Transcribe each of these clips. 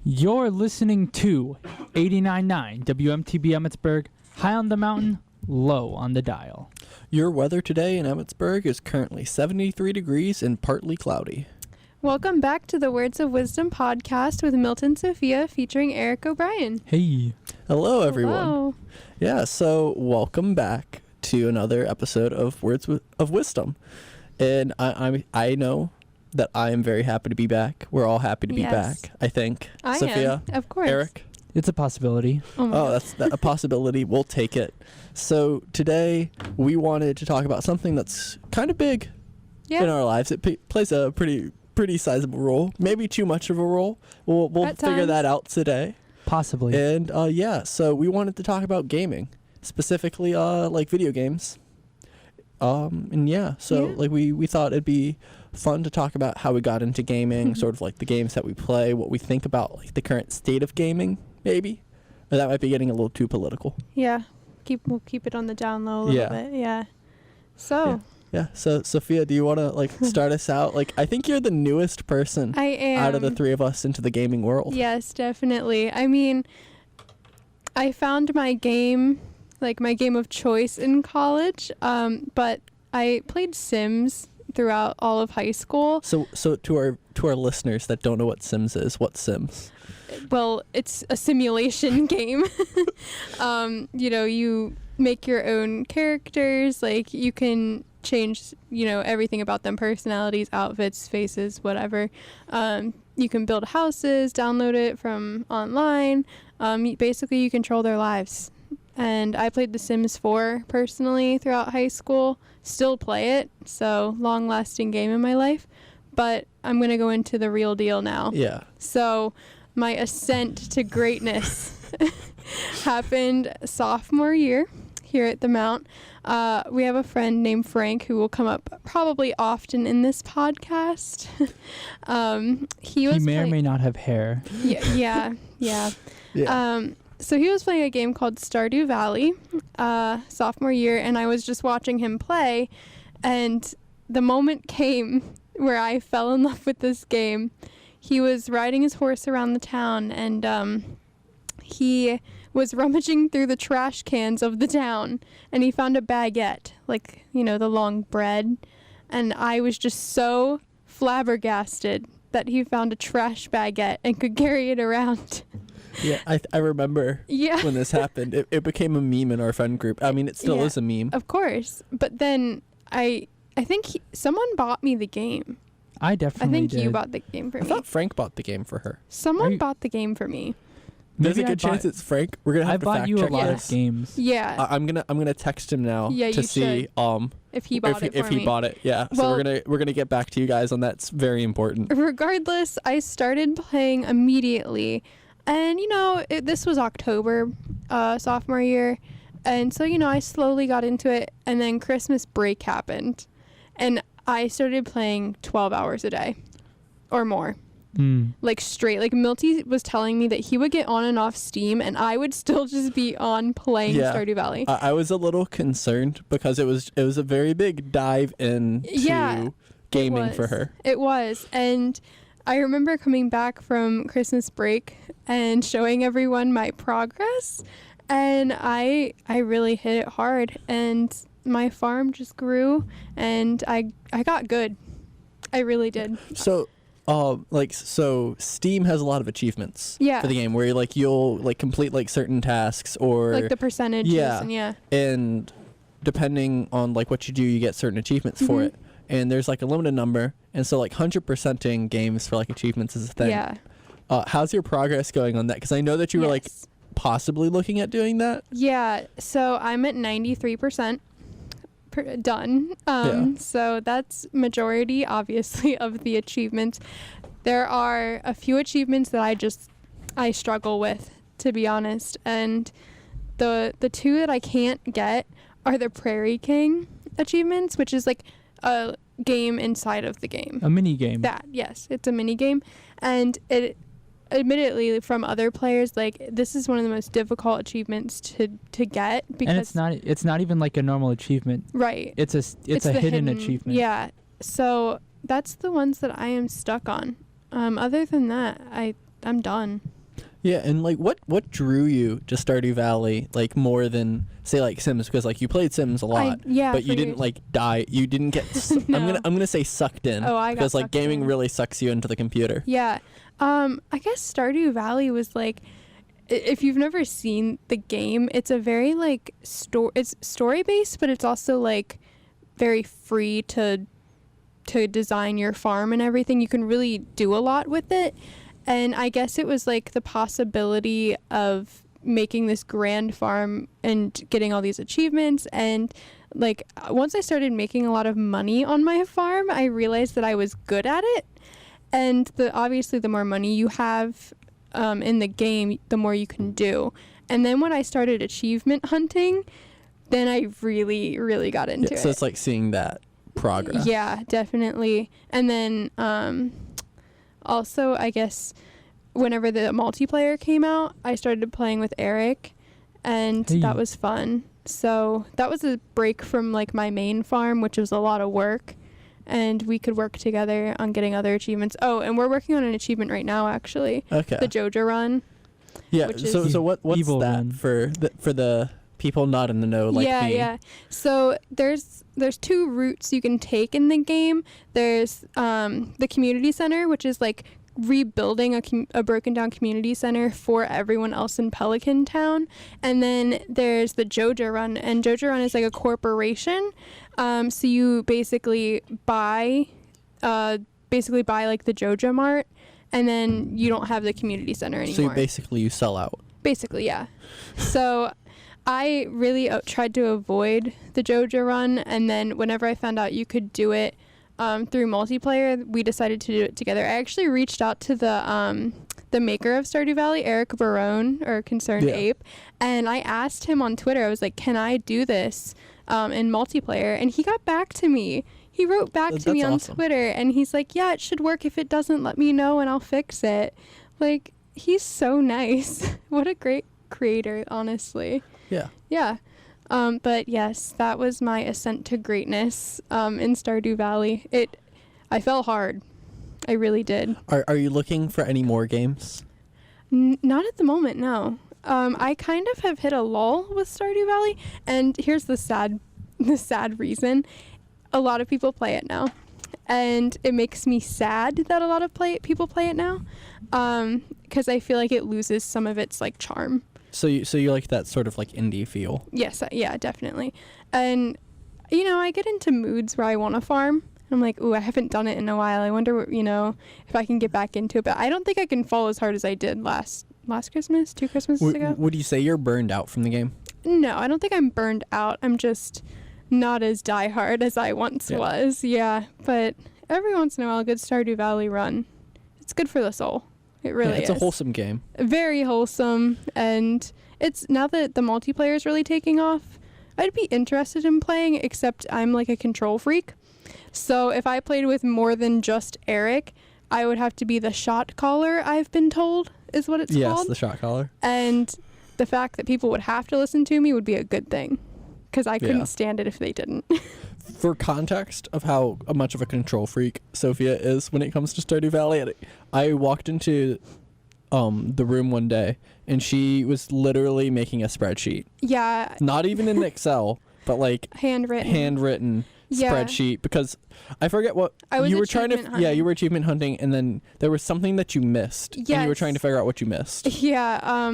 You're listening to 89.9 WMTB Emmitsburg, high on the mountain, low on the dial. Your weather today in Emmitsburg is currently 73 degrees and partly cloudy. Welcome back to the Words of Wisdom podcast with Milton Sophia featuring Eric O'Brien. Hey. Hello, everyone. Hello. Yeah, so welcome back to another episode of Words of Wisdom. And I know that I am very happy to be back. We're all happy to be back, I think. I Sophia, am, of course. Eric? It's a possibility. That's a possibility. We'll take it. So today we wanted to talk about something that's kind of big in our lives. It plays a pretty sizable role, maybe too much of a role. We'll figure that out today. Possibly. And so we wanted to talk about gaming, specifically like video games. We thought it'd be fun to talk about how we got into gaming, sort of like the games that we play, what we think about like the current state of gaming, maybe. Or that might be getting a little too political. Yeah. We'll keep it on the down low a little bit. Yeah. So. Yeah. So Sophia, do you want to start us out? I think you're the newest person I am. out of the three of us into the gaming world. Yes, definitely. I mean, I found my game of choice in college, but I played Sims throughout all of high school. So to our listeners that don't know what Sims is, what's Sims? Well, it's a simulation game. You make your own characters. You can change, everything about them, personalities, outfits, faces, whatever. You can build houses, download it from online. Basically, you control their lives. And I played The Sims 4 personally throughout high school. Still play it, so long-lasting game in my life. But I'm going to go into the real deal now. Yeah. So my ascent to greatness happened sophomore year here at the Mount. We have a friend named Frank who will come up probably often in this podcast. He may or may not have hair. Yeah. So he was playing a game called Stardew Valley sophomore year, and I was just watching him play, and the moment came where I fell in love with this game. He was riding his horse around the town, and he was rummaging through the trash cans of the town, and he found a baguette, the long bread, and I was just so flabbergasted that he found a trash baguette and could carry it around. Yeah, I remember when this happened. It became a meme in our friend group. I mean, it still is a meme. Of course. But then I think someone bought me the game. I definitely did. You bought the game for me. I thought Frank bought the game for her. Someone bought the game for me. There's a good chance it's Frank. We're gonna have to fact check this. I bought you a lot of games. Yeah. I'm gonna text him now to see if he bought it for me. If he bought it, yeah. Well, so we're gonna get back to you guys on that. It's very important. Regardless, I started playing immediately. And, this was October, sophomore year. And so, I slowly got into it. And then Christmas break happened. And I started playing 12 hours a day or more. Straight. Milty was telling me that he would get on and off Steam, and I would still just be on playing Stardew Valley. I was a little concerned because it was a very big dive into gaming for her. It was. And I remember coming back from Christmas break and showing everyone my progress, and I really hit it hard, and my farm just grew, and I got good. I really did. So Steam has a lot of achievements for the game where you'll complete certain tasks or the percentages and depending on what you do, you get certain achievements for it. And there's a limited number, and so 100%ing games for achievements is a thing. Yeah. How's your progress going on that? Because I know that you were possibly looking at doing that. Yeah. So I'm at 93% done. So that's majority, obviously, of the achievements. There are a few achievements that I struggle with, to be honest, and the two that I can't get are the Prairie King achievements, which is a game inside of the game. A mini game. Yes, it's a mini game, and it admittedly from other players, this is one of the most difficult achievements to get, because and it's not even a normal achievement. Right. It's a hidden achievement. Yeah. So that's the ones that I am stuck on. Other than that, I'm done. Yeah, and like what drew you to Stardew Valley like more than say like Sims, because like you played Sims a lot, but you didn't like die. You didn't get. No. I'm gonna say sucked in. Oh, I got because like sucked gaming in. really sucks you into the computer. Yeah. I guess Stardew Valley was like, if you've never seen the game, it's a very like it's story based, but it's also like very free to design your farm and everything. You can really do a lot with it. And I guess it was like the possibility of making this grand farm and getting all these achievements. And like once I started making a lot of money on my farm, I realized that I was good at it. And obviously the more money you have in the game, the more you can do. And then when I started achievement hunting, then I really, really got into it. So it's like seeing that progress. Yeah, definitely. And then also, I guess, whenever the multiplayer came out, I started playing with Eric, and that was fun. So that was a break from like my main farm, which was a lot of work. And we could work together on getting other achievements. Oh, and we're working on an achievement right now, actually. Okay. The Joja Run. Yeah. So what's Evil that Run. for the people not in the know like me? Yeah. So there's 2 routes you can take in the game. There's the community center, which is like rebuilding a broken down community center for everyone else in Pelican Town. And then there's the Joja Run, and Joja Run is like a corporation. So you basically buy like the Joja Mart, and then you don't have the community center anymore. So you sell out. Basically, yeah. So I really tried to avoid the Joja Run, and then whenever I found out you could do it through multiplayer, we decided to do it together. I actually reached out to the maker of Stardew Valley, Eric Barone, or Concerned Ape, and I asked him on Twitter, I was like, can I do this in multiplayer? And he got back to me. He wrote back to me on Twitter, and he's like, yeah, it should work. If it doesn't, let me know and I'll fix it. Like, he's so nice. What a great creator, honestly. Yeah. Yeah. But yes, that was my ascent to greatness in Stardew Valley. I fell hard. I really did. Are you looking for any more games? Not at the moment, no. I kind of have hit a lull with Stardew Valley, and here's the sad reason. A lot of people play it now, and it makes me sad that a lot of people play it now, because I feel like it loses some of its like charm. So you like that sort of like indie feel? Yes, yeah, definitely. And I get into moods where I want to farm. I'm like, ooh, I haven't done it in a while. I wonder, if I can get back into it. But I don't think I can fall as hard as I did last Christmas, 2 Christmases ago. Would you say you're burned out from the game? No, I don't think I'm burned out. I'm just not as diehard as I once was. Yeah, but every once in a while, a good Stardew Valley run. It's good for the soul. It really is. It's a wholesome game. Very wholesome, and it's now that the multiplayer is really taking off, I'd be interested in playing, except I'm like a control freak. So if I played with more than just Eric, I would have to be the shot caller, I've been told, is what it's called. Yes, the shot caller. And the fact that people would have to listen to me would be a good thing, because I couldn't stand it if they didn't. For context of how much of a control freak Sophia is when it comes to Stardew Valley, I walked into the room one day, and she was literally making a spreadsheet. Yeah. Not even in Excel, but like handwritten spreadsheet, because I forget what you were trying to hunting. Yeah, you were achievement hunting, and then there was something that you missed. Yes. And you were trying to figure out what you missed. Yeah,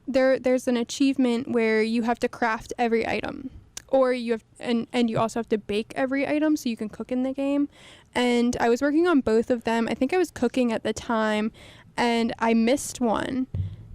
there's an achievement where you have to craft every item, or you have and you also have to bake every item so you can cook in the game. And I was working on both of them. I think I was cooking at the time, and I missed one.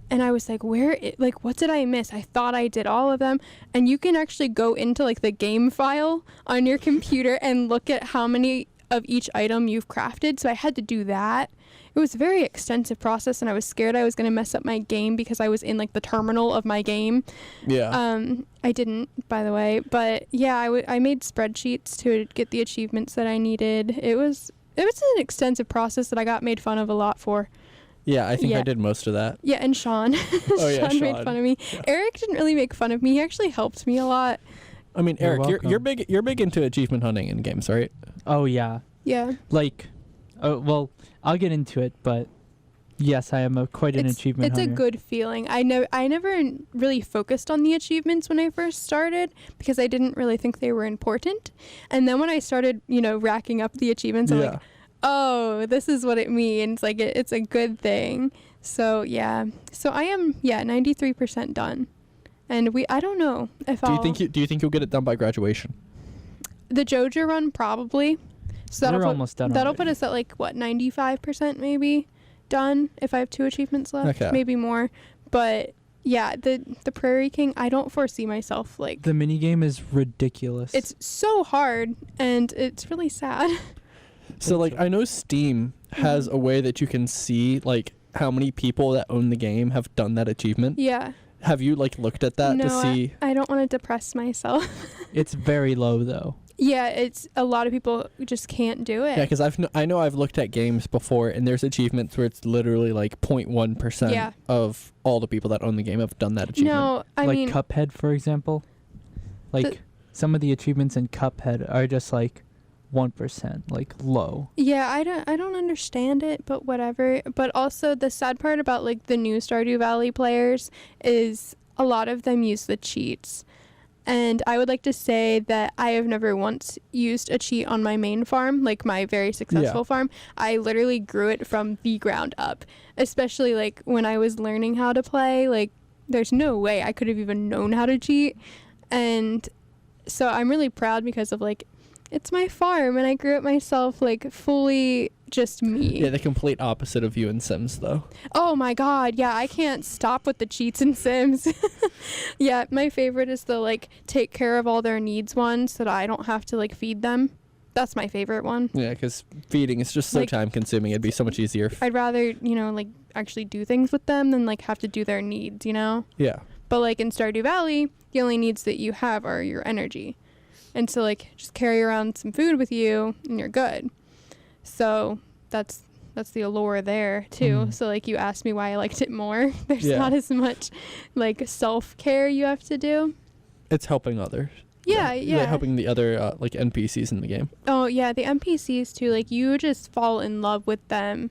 And I was like, what did I miss? I thought I did all of them. And you can actually go into like the game file on your computer and look at how many of each item you've crafted. So I had to do that. It was a very extensive process, and I was scared I was going to mess up my game because I was in like the terminal of my game. Yeah. I didn't, by the way. But yeah, I made spreadsheets to get the achievements that I needed. It was an extensive process that I got made fun of a lot for. Yeah, I think I did most of that. Yeah, and Sean. Sean made fun of me. Yeah. Eric didn't really make fun of me. He actually helped me a lot. I mean, Eric, you're big into achievement hunting in games, right? Oh yeah. Yeah. Like, well, I'll get into it, but Yes, I am quite an achievement It's hunter. a good feeling. I never really focused on the achievements when I first started because I didn't really think they were important. And then when I started, racking up the achievements, I'm like, oh, this is what it means. Like it's a good thing. So yeah. So I am 93% done. And I don't know if do you think you'll get it done by graduation? The JoJo run probably. So We're almost done. That'll already. put us at 95% maybe done if I have 2 achievements left, maybe more. But yeah, the Prairie King, I don't foresee myself the mini game is ridiculous. It's so hard and it's really sad. So I know Steam has a way that you can see how many people that own the game have done that achievement. Yeah. Have you looked at that to see? I don't want to depress myself. It's very low though. Yeah, it's a lot of people just can't do it. Yeah, because I know I've looked at games before, and there's achievements where it's literally 0.1% of all the people that own the game have done that achievement. No, I mean Cuphead, for example. Some of the achievements in Cuphead are just 1%, low. Yeah, I don't understand it, but whatever. But also the sad part about the new Stardew Valley players is a lot of them use the cheats. And I would like to say that I have never once used a cheat on my main farm, my very successful farm. I literally grew it from the ground up, especially when I was learning how to play. There's no way I could have even known how to cheat. And so I'm really proud because of it's my farm and I grew it myself fully just me. Yeah, the complete opposite of you in Sims though. Oh my god, yeah, I can't stop with the cheats in Sims. Yeah, my favorite is the take care of all their needs one so that I don't have to feed them. That's my favorite one. Yeah, because feeding is just so time consuming. It'd be so much easier. I'd rather, actually do things with them than have to do their needs, Yeah. But in Stardew Valley, the only needs that you have are your energy. And so just carry around some food with you and you're good. So that's the allure there too. So you asked me why I liked it more. There's not as much self-care you have to do. It's helping others. Yeah. Helping the other NPCs in the game. Oh yeah, the NPCs too. You just fall in love with them.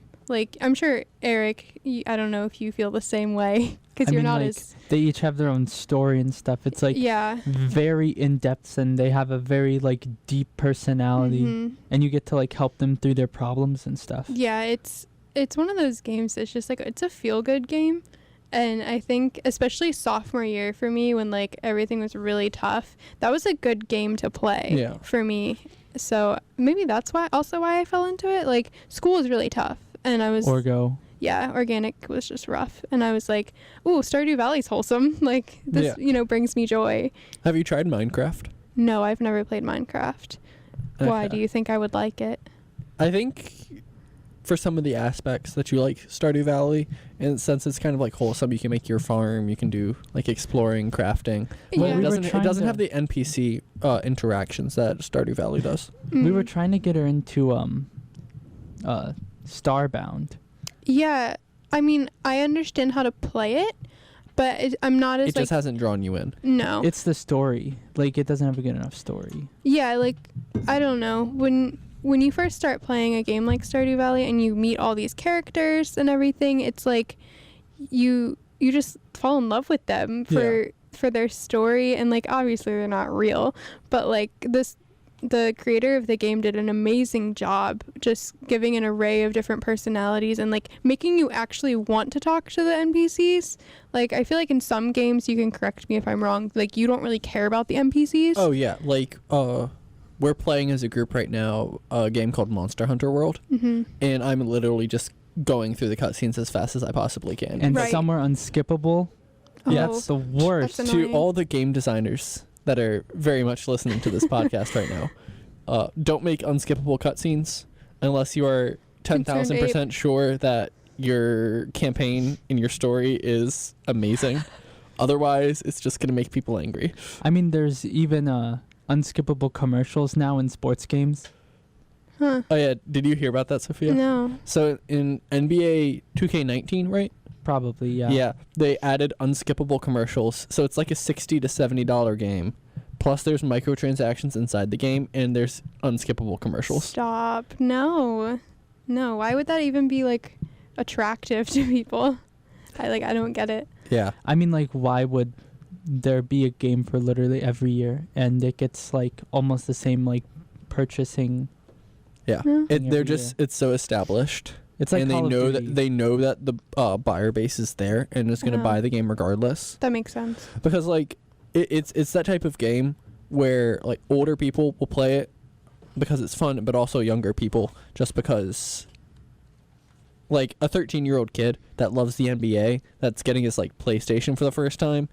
I'm sure Eric, I don't know if you feel the same way because you're not as. They each have their own story and stuff. It's very in depth, and they have a very deep personality, and you get to everp them through their problems and stuff. Yeah, it's one of those games that's just it's a feel good game, and I think especially sophomore year for me when everything was really tough, that was a good game to play for me. So maybe that's why I fell into it. School was really tough. And I was Orgo. Yeah, organic was just rough. And I was like, ooh, Stardew Valley's wholesome. This, brings me joy. Have you tried Minecraft? No, I've never played Minecraft. Okay. Why do you think I would like it? I think for some of the aspects that you like Stardew Valley, and since it's kind of wholesome, you can make your farm, you can do exploring, crafting. Yeah. Well, it doesn't have the NPC interactions that Stardew Valley does. We were trying to get her into Starbound. Yeah, I mean, I understand how to play it, but I'm not as it just hasn't drawn you in. No. It's the story. It doesn't have a good enough story. Yeah, I don't know. When you first start playing a game like Stardew Valley and you meet all these characters and everything, it's you just fall in love with them for their story, and obviously they're not real, but the creator of the game did an amazing job just giving an array of different personalities and making you actually want to talk to the NPCs. I feel in some games, you can correct me if I'm wrong, you don't really care about the NPCs. Oh yeah, we're playing as a group right now a game called Monster Hunter World, and I'm literally just going through the cutscenes as fast as I possibly can. And some are unskippable. Yeah, that's the worst. That's to all the game designers that are very much listening to this podcast right now, don't make unskippable cutscenes unless you are 10,000% sure that your campaign and your story is amazing. Otherwise, it's just going to make people angry. I mean, there's even unskippable commercials now in sports games. Huh. Oh yeah, did you hear about that, Sophia? No. So in NBA 2K19, right? Probably, yeah. Yeah, they added unskippable commercials. So it's a $60 to $70 game. Plus there's microtransactions inside the game, and there's unskippable commercials. Stop. No. Why would that even be attractive to people. I don't get it. Yeah. I mean, like, why would there be a game for literally every year and it gets like almost the same like purchasing? Yeah. It's so established. It's like and they know that the buyer base is there and is going to buy the game regardless. That makes sense. Because like it's that type of game where like older people will play it because it's fun, but also younger people just because like a 13-year-old kid that loves the NBA that's getting his like PlayStation for the first time,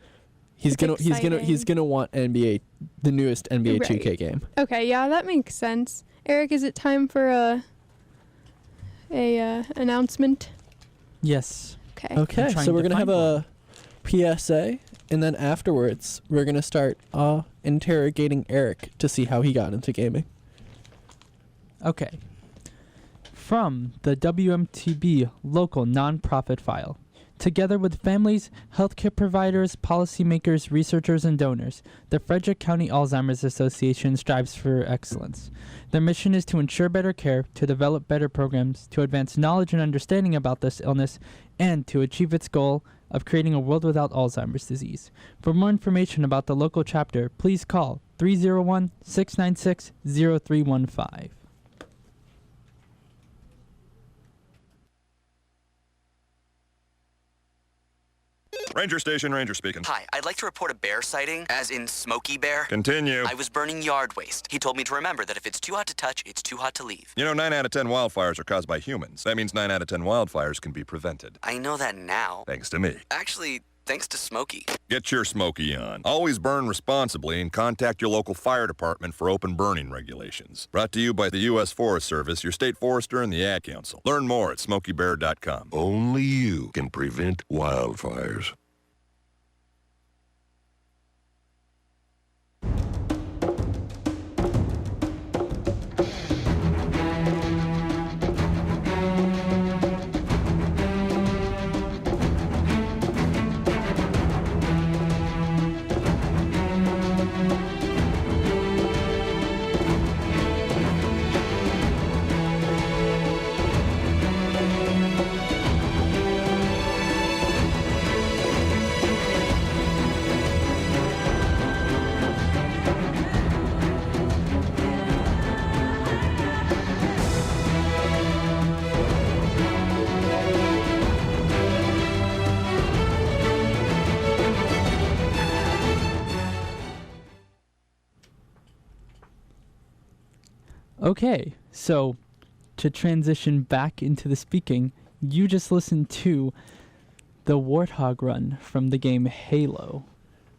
he's gonna want NBA, the newest NBA 2K game. Okay, yeah, that makes sense. Eric, is it time for a announcement? Yes. Okay, so we're gonna have a PSA, and then afterwards we're gonna start interrogating Eric to see how he got into gaming. Okay. From the WMTB local nonprofit file. Together with families, healthcare providers, policymakers, researchers, and donors, the Frederick County Alzheimer's Association strives for excellence. Their mission is to ensure better care, to develop better programs, to advance knowledge and understanding about this illness, and to achieve its goal of creating a world without Alzheimer's disease. For more information about the local chapter, please call 301-696-0315. Ranger Station, Ranger speaking. Hi, I'd like to report a bear sighting, as in Smokey Bear. Continue. I was burning yard waste. He told me to remember that if it's too hot to touch, it's too hot to leave. You know, 9 out of 10 wildfires are caused by humans. That means 9 out of 10 wildfires can be prevented. I know that now. Thanks to me. Actually, thanks to Smokey. Get your Smokey on. Always burn responsibly and contact your local fire department for open burning regulations. Brought to you by the U.S. Forest Service, your state forester, and the Ad Council. Learn more at smokeybear.com. Only you can prevent wildfires. Okay, so to transition back into the speaking, you just listened to the Warthog run from the game Halo.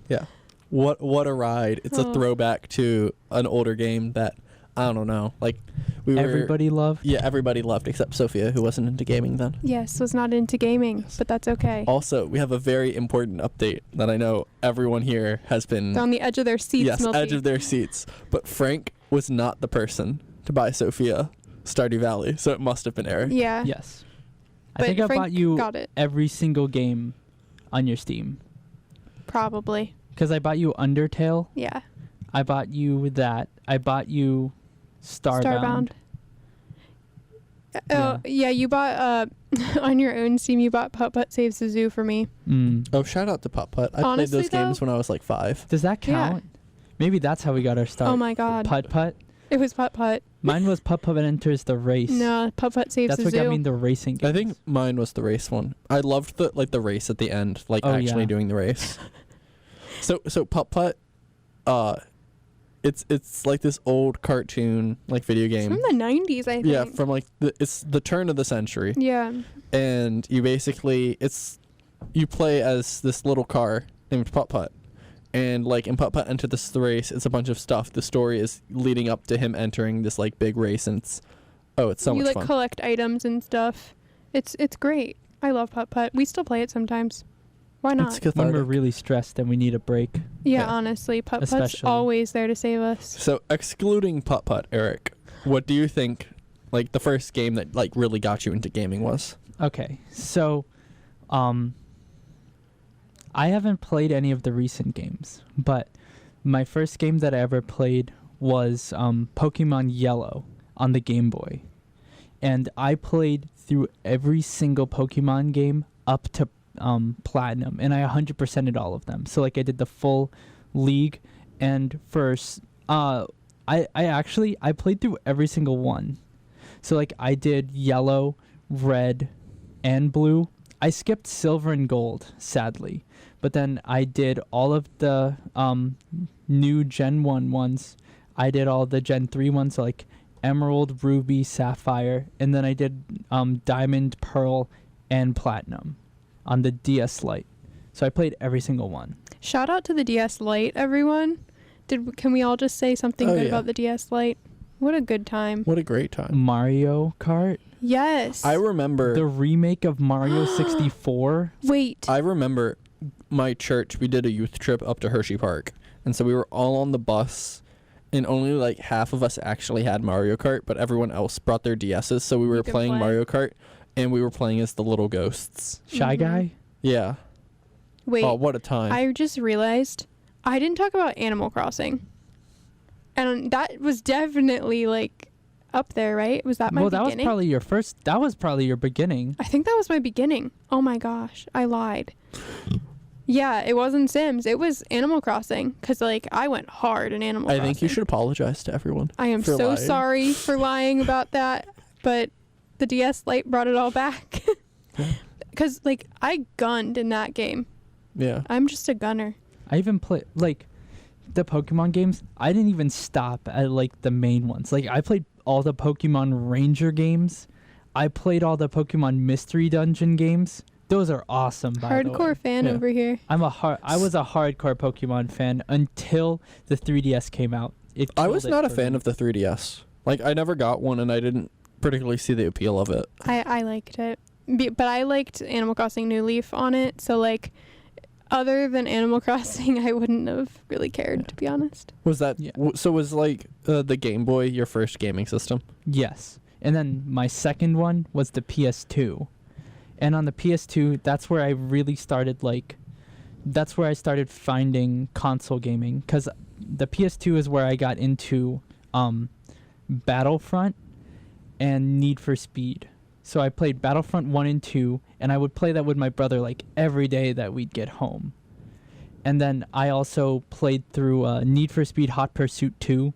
Yeah. What a ride. It's a throwback to an older game that, I don't know, like everybody loved? Yeah, everybody loved except Sophia, who wasn't into gaming then. Yes, was not into gaming, but that's okay. Also, we have a very important update that I know everyone here has been... on the edge of their seats, Yes, Milty. edge of their seats. But Frank was not the person to buy Sophia Stardew Valley, so it must have been Eric. Yeah. Yes. But I think Frank I bought you got it. every single game on your Steam. Probably. Because I bought you Undertale. Yeah. I bought you that. I bought you Starbound. Oh, yeah, you bought, on your own Steam, you bought Putt Putt Saves the Zoo for me. Oh, shout out to Putt Putt. I Honestly, played those games when I was like 5. Does that count? Yeah. Maybe that's how we got our start. Oh my god. Putt Putt. It was Putt Putt. Mine was Putt Putt Enters the Race. No, Putt Putt Saves That's the what Zoo. got me into racing games. I think mine was the race one. I loved the race at the end, actually doing the race. So Putt Putt, it's like this old cartoon like video game. It's from the 90s, I think. Yeah, from like it's the turn of the century. Yeah. And you basically you play as this little car named Putt Putt. And like in Putt Putt Enter the Race, it's a bunch of stuff. The story is leading up to him entering this like big race, and it's so much fun. You like collect items and stuff. It's great. I love Putt Putt. We still play it sometimes. Why not? It's cathartic. When we're really stressed and we need a break. Yeah, honestly, Putt Putt's Especially. always there to save us. So excluding Putt Putt, Eric, what do you think like the first game that like really got you into gaming was? Okay, so I haven't played any of the recent games, but my first game that I ever played was Pokemon Yellow on the Game Boy. and I played through every single Pokemon game up to platinum, and I 100%ed all of them. So like I did the full league, and first I played through every single one. So like I did yellow, red, and blue. I skipped silver and gold, sadly, but then I did all of the new Gen 1 ones. I did all the Gen 3 ones, so like Emerald, Ruby, Sapphire, and then I did Diamond, Pearl, and Platinum on the DS Lite. So I played every single one. Shout out to the DS Lite, everyone. Can we all just say something good about the DS Lite? What a good time. What a great time. Mario Kart. Yes. I remember the remake of Mario 64. Wait. I remember my church, we did a youth trip up to Hershey Park. And so we were all on the bus, and only like half of us actually had Mario Kart, but everyone else brought their DSs. So we were playing Mario Kart, and we were playing as the little ghosts. Shy Guy? Yeah. Wait. Oh, what a time. I just realized I didn't talk about Animal Crossing. And that was definitely like up there, right? Was that my beginning? Well, that was probably your first. That was probably your beginning. I think that was my beginning. Oh my gosh, I lied. Yeah, it wasn't Sims. It was Animal Crossing, because like I went hard in Animal Crossing. I think you should apologize to everyone. I am so sorry for lying about that, but the DS Lite brought it all back. Because like I gunned in that game. Yeah. I'm just a gunner. I even played like the Pokemon games. I didn't even stop at like the main ones. Like I played all the Pokemon Ranger games. I played all the Pokemon Mystery Dungeon games. Those are awesome. By the way. Hardcore fan over here. I was a hardcore Pokemon fan until the 3DS came out. I was not a fan of the 3DS. Like I never got one, and I didn't particularly see the appeal of it. I liked it, but I liked Animal Crossing New Leaf on it. So like, other than Animal Crossing, I wouldn't have really cared, to be honest. Was that so? Was like the Game Boy your first gaming system? Yes, and then my second one was the PS2, and on the PS2, that's where I really started that's where I started finding console gaming, because the PS2 is where I got into Battlefront and Need for Speed. So I played Battlefront 1 and 2, and I would play that with my brother like every day that we'd get home. And then I also played through Need for Speed Hot Pursuit 2.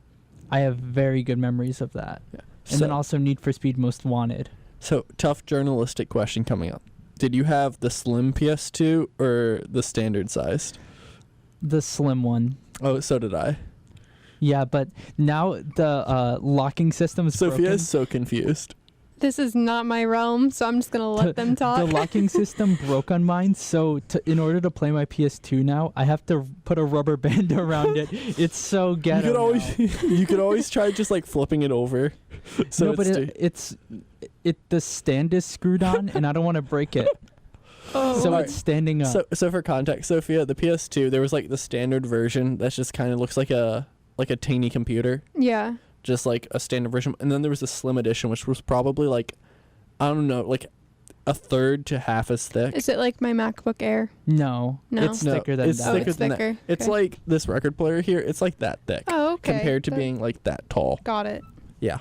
I have very good memories of that. Yeah. And then also Need for Speed Most Wanted. So, tough journalistic question coming up. Did you have the slim PS2 or the standard sized? The slim one. Oh, so did I. Yeah, but now the locking system is Sophia broken. is so confused. This is not my realm, so I'm just going to let them talk. The locking system broke on mine, so in order to play my PS2 now, I have to put a rubber band around it. It's so ghetto. You could always try just like flipping it over. So no, but the stand is screwed on, and I don't want to break it. So it's standing up. So for context, Sophia, the PS2, there was like the standard version that just kind of looks like a teeny computer. Yeah. Just like a standard version, and then there was a slim edition, which was probably like, I don't know, like a third to half as thick. Is it like my MacBook Air? No, it's thicker than that. It's thicker. It's like this record player here. It's like that thick. Oh, okay. Compared to being like that tall. Got it. Yeah.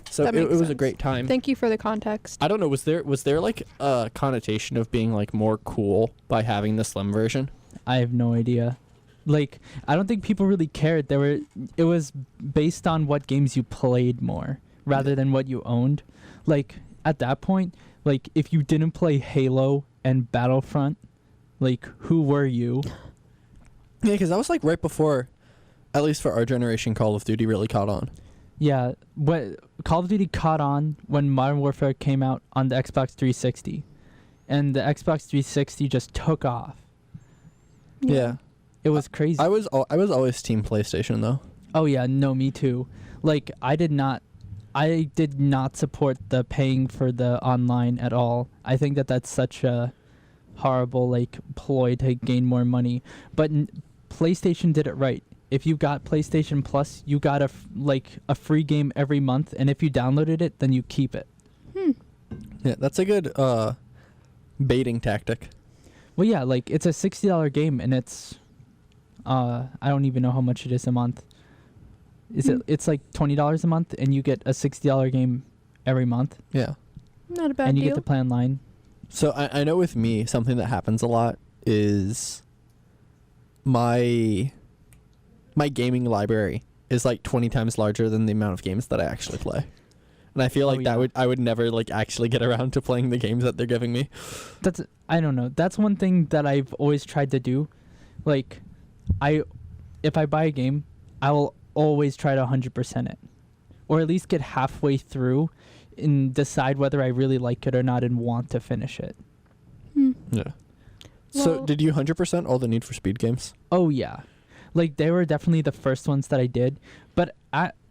So it was a great time. Thank you for the context. I don't know. Was there like a connotation of being like more cool by having the slim version? I have no idea. Like, I don't think people really cared. It was based on what games you played more rather than what you owned. Like, at that point, like, if you didn't play Halo and Battlefront, like, who were you? Yeah, because that was like right before, at least for our generation, Call of Duty really caught on. Yeah, Call of Duty caught on when Modern Warfare came out on the Xbox 360. And the Xbox 360 just took off. Yeah. It was crazy. I was always team PlayStation though. Oh yeah, no, me too. Like I did not support the paying for the online at all. I think that's such a horrible like ploy to gain more money. But PlayStation did it right. If you got PlayStation Plus, you got a free game every month, and if you downloaded it, then you keep it. Yeah, that's a good baiting tactic. Well, yeah, like it's a $60 game, and it's I don't even know how much it is a month. It's like $20 a month, and you get a $60 game every month, Yeah. Not a bad and you deal. get to play online. So I know with me, something that happens a lot is my gaming library is like 20 times larger than the amount of games that I actually play. And I feel like I would never like actually get around to playing the games that they're giving me. I don't know. That's one thing that I've always tried to do. Like, if I buy a game, I will always try to 100% it, or at least get halfway through and decide whether I really like it or not and want to finish it. Yeah. So Well- did you 100% all the Need for Speed games? Oh yeah, like they were definitely the first ones that I did. But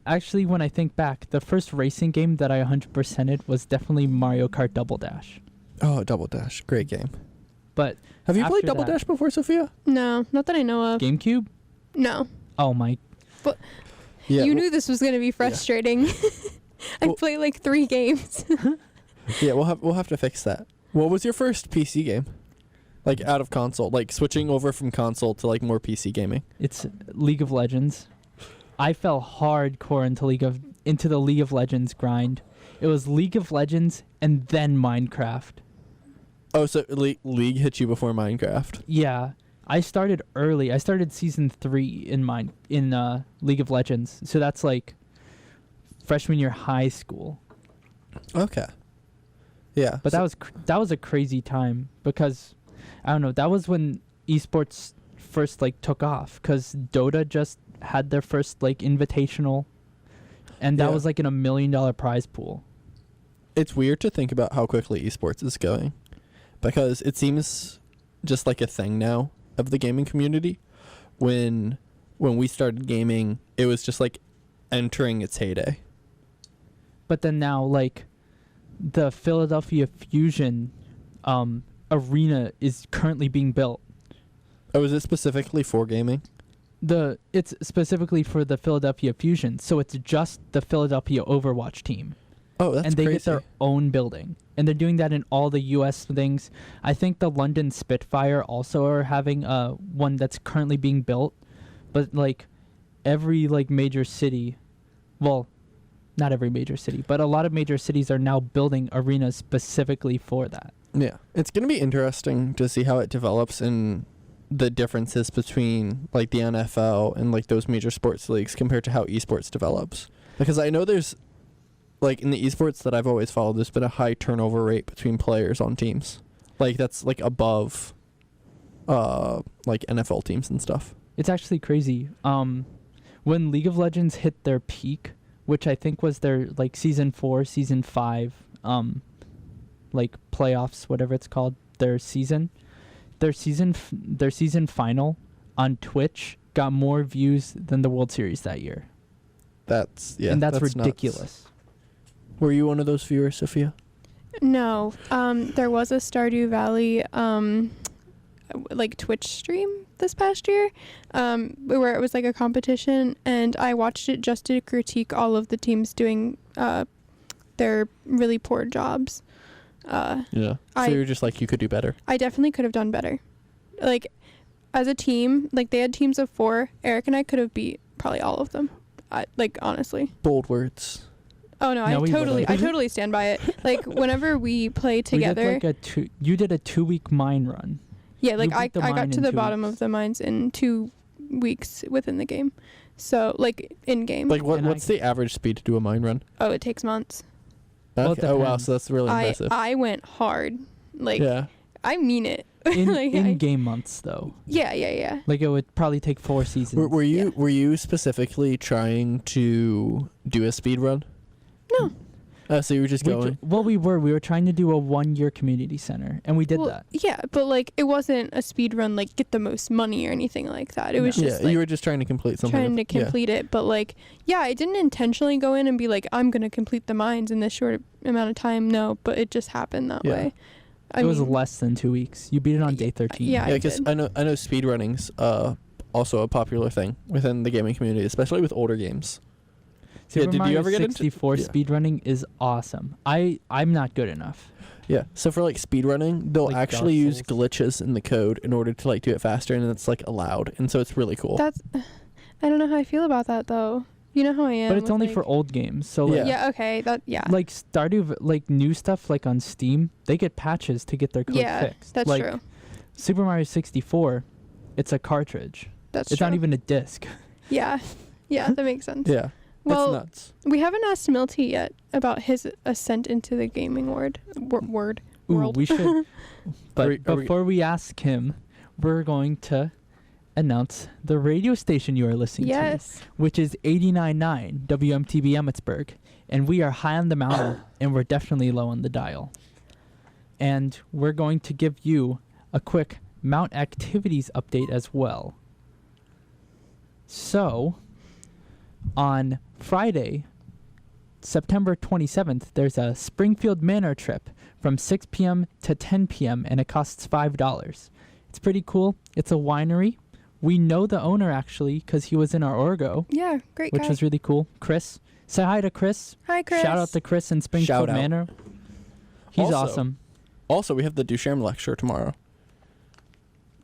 actually, when I think back, the first racing game that I 100%ed was definitely Mario Kart Double Dash. Oh, Double Dash. Great game. But Have you played after Double that- Dash before, Sophia? No, not that I know of. GameCube? No. Oh my. Yeah. You knew this was going to be frustrating. I Well- played like 3 games. Yeah, we'll have to fix that. What was your first PC game? Like out of console, like switching over from console to like more PC gaming. It's League of Legends. I fell hardcore into the League of Legends grind. It was League of Legends and then Minecraft. Oh, so League hit you before Minecraft. Yeah, I started early. I started season 3 in League of Legends. So that's like freshman year high school. Okay. Yeah. But that was a crazy time because I don't know, that was when esports first like took off cuz Dota just had their first like invitational and that Yeah. was like in $1 million prize pool. It's weird to think about how quickly esports is going because it seems just like a thing now of the gaming community. When we started gaming, it was just like entering its heyday. But then now like the Philadelphia Fusion arena is currently being built. Oh, is it specifically for gaming? It's specifically for the Philadelphia Fusion, so it's just the Philadelphia Overwatch team. Oh, that's and they crazy. get their own building. And they're doing that in all the US things. I think the London Spitfire also are having one that's currently being built. But like every like major city, well, not every major city, but a lot of major cities are now building arenas specifically for that. Yeah. It's going to be interesting to see how it develops and the differences between like the NFL and like those major sports leagues compared to how esports develops. Because I know there's like in the esports that I've always followed, there's been a high turnover rate between players on teams. Like that's like above like NFL teams and stuff. It's actually crazy. When League of Legends hit their peak, which I think was their like season 4, season 5, like playoffs, whatever it's called, their season final on Twitch got more views than the World Series that year. That's and that's ridiculous. Nuts. Were you one of those viewers, Sophia? No. There was a Stardew Valley like Twitch stream this past year where it was like a competition, and I watched it just to critique all of the teams doing their really poor jobs. Yeah. So you're just like, you could do better. I definitely could have done better. Like, as a team, like they had teams of 4. Eric and I could have beat probably all of them. Like, honestly. Bold words. Oh no, No, we I would've. totally stand by it. Like, whenever we play together. You did a 2-week mine run. Yeah, like You I beat the got mine to in the 2 bottom weeks. of the mines in 2 weeks within the game. So, like, in game. Like And what's the average speed to do a mine run? Oh, it takes months. Well, it Okay. Oh wow, depends. so that's really impressive. I went hard. Like, yeah. I mean it. In Like, in-game months, though. Yeah. Like, it would probably take 4 seasons. Were you specifically trying to do a speed run? No. So you were just going. We were trying to do a 1-year community center, and we did Well, that. yeah, but like it wasn't a speed run like get the most money or anything like that. It was Yeah, just like you were just trying to complete something. trying to complete it. But like, yeah, I didn't intentionally go in and be like, I'm gonna complete the mines in this short amount of time. No, but it just happened that Yeah. way. It was less than 2 weeks. You beat it on day 13. yeah. Yeah, I because did. I know speed running's also a popular thing within the gaming community, especially with older games. Super Yeah, did you Mario ever get into- 64 yeah. speedrunning is awesome. I'm not good enough. Yeah. So for like speed running, they'll Like actually Dark use Souls. glitches in the code in order to like do it faster, and it's like allowed, and so it's really cool. That's. I don't know how I feel about that though. You know how I am. But it's with, only like- for old games. So like, Yeah. Okay. like Stardew, like new stuff like on Steam, they get patches to get their code fixed. That's like, true. Super Mario 64, it's a cartridge. That's It's true. not even a disc. Yeah. Yeah, that makes sense. Yeah. Well, that's nuts. we haven't asked Milty yet about his ascent into the gaming world. Ooh, World. we should. But Are we- before we ask him, we're going to announce the radio station you are listening to, Yes. which is 89.9 WMTB Emmitsburg. And we are high on the mountain, and we're definitely low on the dial. And we're going to give you a quick Mount Activities update as well. So, on Friday, September 27th, there's a Springfield Manor trip from 6 p.m. to 10 p.m., and it costs $5. It's pretty cool. It's a winery. We know the owner, actually, because he was in our Orgo, Yeah, great which guy. was really cool. Chris. Say hi to Chris. Hi, Chris. Shout out to Chris in Springfield Shout out. Manor. He's Also- awesome. Also, we have the Ducharme lecture tomorrow.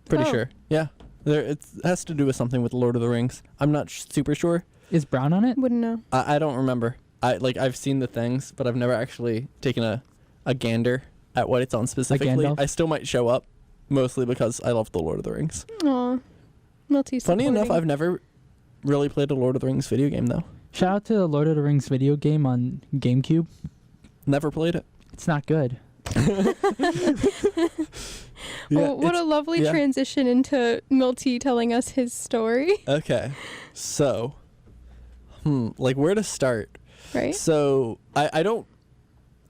Pretty Oh. sure. Yeah. It has to do with something with Lord of the Rings. I'm not super sure. Is Brown on it? Wouldn't know. I don't remember. I've seen the things, but I've never actually taken a gander at what it's on specifically. Gandalf? I still might show up, mostly because I love the Lord of the Rings. Aw. Milty's Funny enough, supporting. I've never really played a Lord of the Rings video game though. Shout out to the Lord of the Rings video game on GameCube. Never played it. It's not good. Oh, what a lovely yeah. transition into Milty telling us his story. Okay. So, like where to start? Right? So I don't.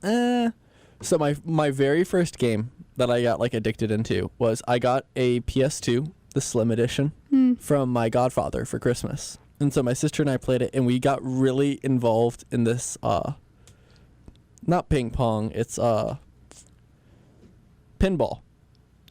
So my very first game that I got like addicted into was I got a PS2, the Slim Edition, from my godfather for Christmas, and so my sister and I played it, and we got really involved in this. Not ping pong. It's pinball.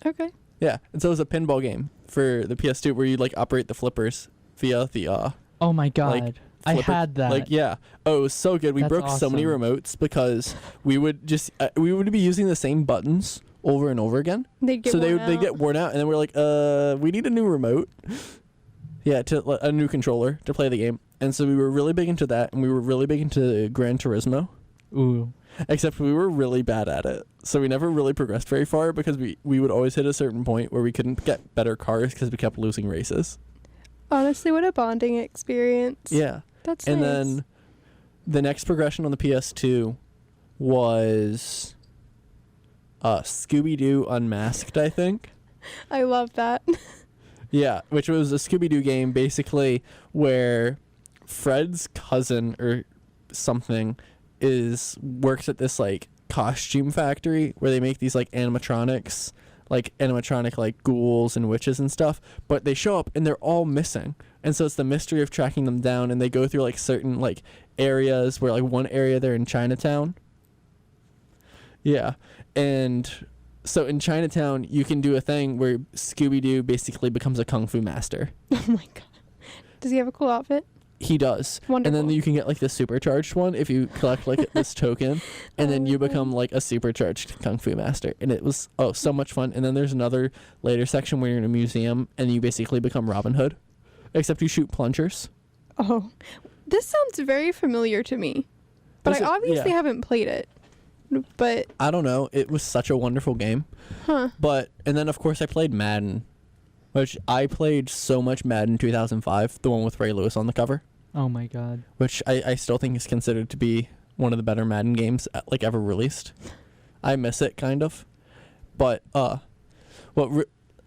Okay. Yeah, and so it was a pinball game for the PS2 where you like operate the flippers via the Oh my god. Like, I flipper- had that. Like, yeah. Oh, it was so good. We That's broke so many awesome. remotes because we would just we would be using the same buttons over and over again. They'd get So they worn they out. get worn out, and then we're like, we need a new remote. Yeah, a new controller to play the game. And so we were really big into that, and we were really big into Gran Turismo. Ooh. Except we were really bad at it. So we never really progressed very far because we would always hit a certain point where we couldn't get better cars because we kept losing races. Honestly, what a bonding experience. Yeah. That's And nice. then the next progression on the PS2 was Scooby-Doo Unmasked, I think. I love that. Yeah, which was a Scooby-Doo game basically where Fred's cousin or something works at this like costume factory where they make these like animatronics, like animatronic like ghouls and witches and stuff, but they show up and they're all missing. And so it's the mystery of tracking them down, and they go through like certain like areas where like one area they're in Chinatown. Yeah. And so in Chinatown you can do a thing where Scooby-Doo basically becomes a kung fu master. Oh my god. Does he have a cool outfit? He does. Wonderful. And then you can get like the supercharged one if you collect like this token, and then Oh you my become like a supercharged kung fu master. And it was so much fun. And then there's another later section where you're in a museum and you basically become Robin Hood, except you shoot plungers. Oh. This sounds very familiar to me. But Was I it- obviously yeah. haven't played it. But I don't know. It was such a wonderful game. huh. And then of course I played Madden, which I played so much Madden 2005, the one with Ray Lewis on the cover, Oh my god. which I still think is considered to be one of the better Madden games like ever released. I miss it kind of. But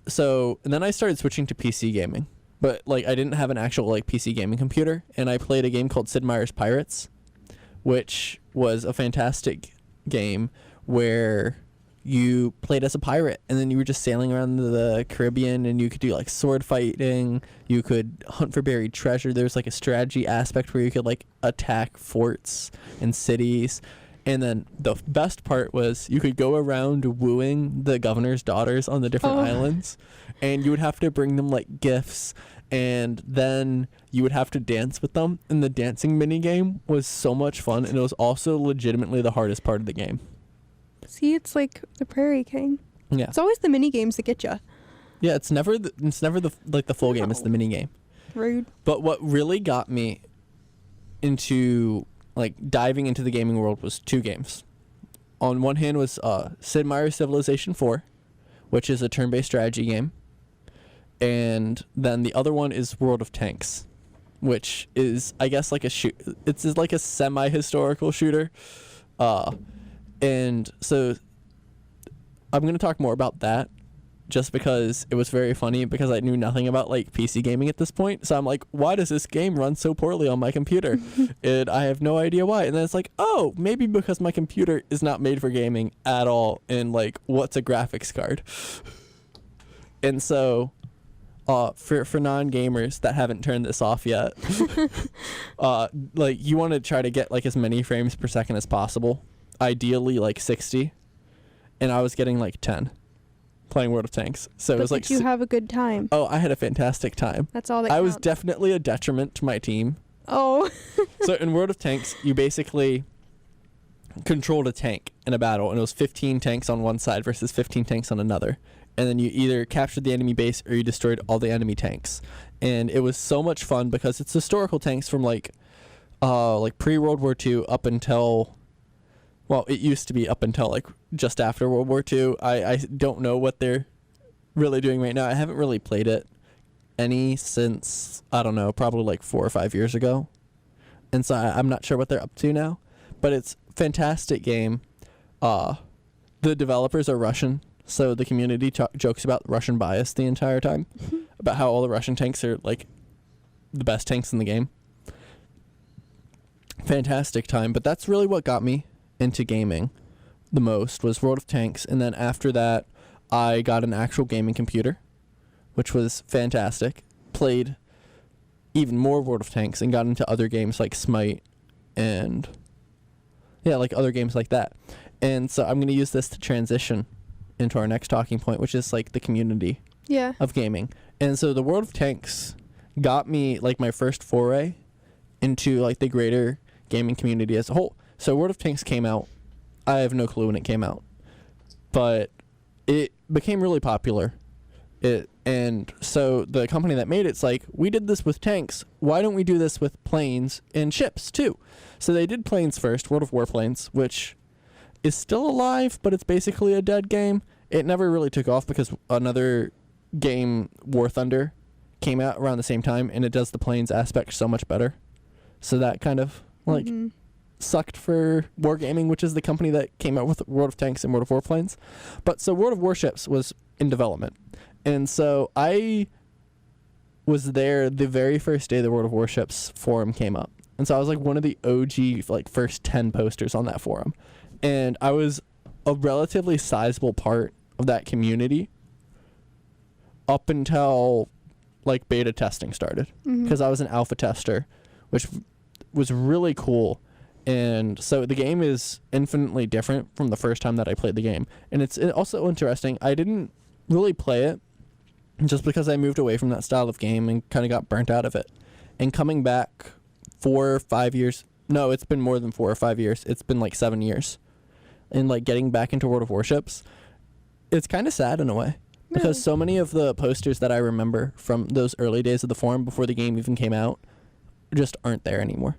so and then I started switching to PC gaming. But like I didn't have an actual like PC gaming computer, and I played a game called Sid Meier's Pirates, which was a fantastic game where you played as a pirate, and then you were just sailing around the Caribbean, and you could do like sword fighting, you could hunt for buried treasure. There's like a strategy aspect where you could like attack forts and cities. And then the best part was you could go around wooing the governor's daughters on the different islands, and you would have to bring them like gifts, and then you would have to dance with them. And the dancing mini game was so much fun, and it was also legitimately the hardest part of the game. See, it's like the Prairie King. Yeah. It's always the mini games that get you. Yeah, it's never the full game, it's the mini game. Rude. But what really got me into like diving into the gaming world was 2 games. On one hand was Sid Meier's Civilization 4, which is a turn-based strategy game. And then the other one is World of Tanks, which is, I guess, like it's like a semi-historical shooter. And so I'm going to talk more about that just because it was very funny because I knew nothing about like PC gaming at this point. So I'm like, why does this game run so poorly on my computer? And I have no idea why. And then it's like, oh, maybe because my computer is not made for gaming at all. And like, what's a graphics card? And so for non-gamers that haven't turned this off yet, like you want to try to get like as many frames per second as possible, ideally like 60, and I was getting like 10 playing World of Tanks. So it was like, did you have a good time? Oh, I had a fantastic time. That's all that I counts. was definitely a detriment to my team. Oh. So in World of Tanks, you basically controlled a tank in a battle, and it was 15 tanks on one side versus 15 tanks on another. And then you either captured the enemy base or you destroyed all the enemy tanks. And it was so much fun because it's historical tanks from like pre-World War II up until, well, it used to be up until like just after World War II. I don't know what they're really doing right now. I haven't really played it since, I don't know, probably like 4 or 5 years ago. And so I'm not sure what they're up to now. But it's a fantastic game. The developers are Russian. So the community jokes about Russian bias the entire time, about how all the Russian tanks are like the best tanks in the game. Fantastic time, but that's really what got me into gaming the most was World of Tanks, and then after that, I got an actual gaming computer, which was fantastic. Played even more World of Tanks and got into other games like Smite and like other games like that. And so I'm going to use this to transition into our next talking point, which is like the community of gaming. And so the World of Tanks got me like my first foray into like the greater gaming community as a whole. So World of Tanks came out. I have no clue when it came out, but it became really popular. And so the company that made it's like, we did this with tanks. Why don't we do this with planes and ships too? So they did planes first, World of Warplanes, which is still alive, but it's basically a dead game. It never really took off because another game, War Thunder, came out around the same time, and it does the planes aspect so much better. So that kind of like sucked for Wargaming, which is the company that came out with World of Tanks and World of Warplanes. But so World of Warships was in development. And so I was there the very first day the World of Warships forum came up. And so I was like one of the OG like first 10 posters on that forum. And I was a relatively sizable part of that community up until like beta testing started, because I was an alpha tester, which was really cool. And so the game is infinitely different from the first time that I played the game. And it's also interesting. I didn't really play it just because I moved away from that style of game and kind of got burnt out of it. And coming back 4 or 5 years, no, it's been more than 4 or 5 years. It's been like 7 years. And like getting back into World of Warships, it's kind of sad in a way. Because so many of the posters that I remember from those early days of the forum before the game even came out just aren't there anymore.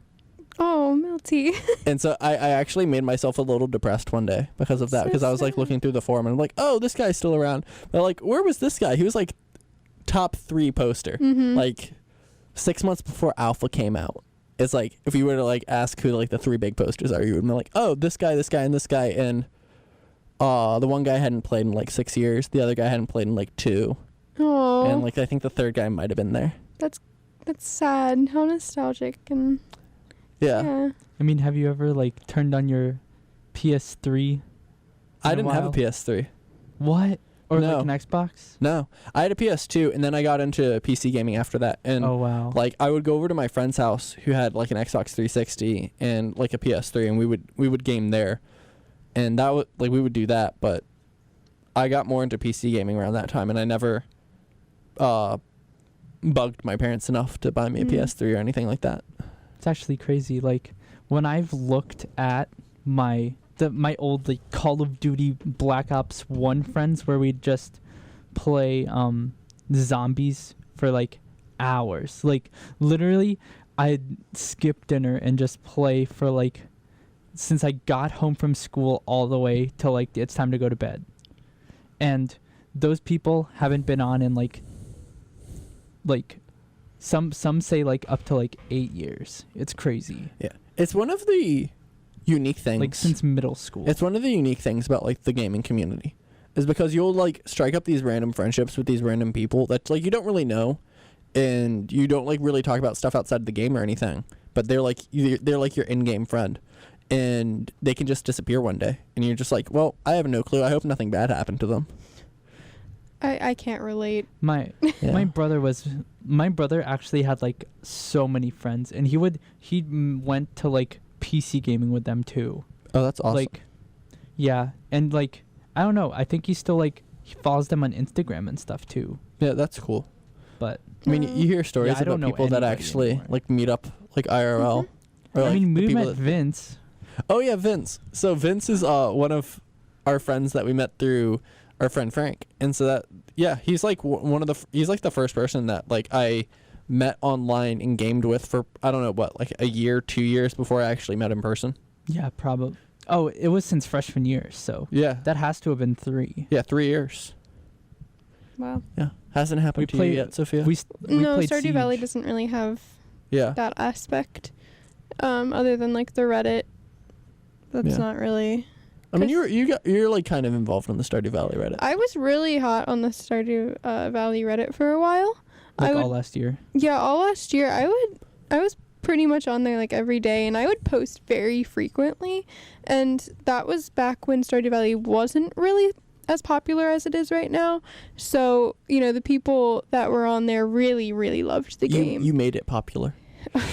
Oh, Milty. And so I actually made myself a little depressed one day because of that. Because I was like looking through the forum and I'm like, oh, this guy's still around. But like, where was this guy? He was like top 3 poster. Like 6 months before Alpha came out. It's like, if you were to like ask who like the 3 big posters are, you would be like, oh, this guy, and this guy. And the one guy hadn't played in like 6 years. The other guy hadn't played in like 2. Oh. And like, I think the third guy might have been there. That's sad. How nostalgic. And yeah. I mean, have you ever like turned on your PS3? I didn't have a PS3. What? Or No. like an Xbox? No, I had a PS2, and then I got into PC gaming after that. And Oh wow. like, I would go over to my friend's house who had like an Xbox 360 and like a PS3, and we would game there, and that would like we would do that. But I got more into PC gaming around that time, and I never bugged my parents enough to buy me a PS3 or anything like that. It's actually crazy. Like when I've looked at my old like Call of Duty Black Ops 1 friends where we'd just play zombies for like hours. Like literally I'd skip dinner and just play for like since I got home from school all the way till like it's time to go to bed. And those people haven't been on in like some say like up to like 8 years. It's crazy. Yeah. It's one of the unique things. Like since middle school. It's one of the unique things about like the gaming community is because you'll like strike up these random friendships with these random people that like you don't really know, and you don't like really talk about stuff outside the game or anything, but they're like your in-game friend, and they can just disappear one day and you're just like, well, I have no clue. I hope nothing bad happened to them. I can't relate. My brother actually had like so many friends, and he went to like PC gaming with them too. Oh, that's awesome. Like, yeah, and like I don't know. I think he still like he follows them on Instagram and stuff too. Yeah, that's cool. But I mean, you hear stories I don't about know people that anybody actually anymore. like meet up like IRL. Or, I like, mean, the we people met that- Vince. Oh yeah, Vince. So Vince is one of our friends that we met through our friend Frank, and so that he's like he's like the first person that like I met online and gamed with for I don't know what, like a year, 2 years before I actually met in person. Yeah, probably. Oh, it was since freshman year, so Yeah, that has to have been 3. 3 years. Wow. Yeah, hasn't happened to you yet, Sophia. We No, played Stardew Valley Siege. doesn't really have Yeah, that aspect. Other than like the Reddit, that's Yeah. not really. I mean you're like kind of involved in the Stardew Valley Reddit. I was really hot on the Stardew Valley Reddit for a while. Like all last year. Yeah, all last year I was pretty much on there like every day, and I would post very frequently, and that was back when Stardew Valley wasn't really as popular as it is right now. So, you know, the people that were on there really, really loved the game. You made it popular.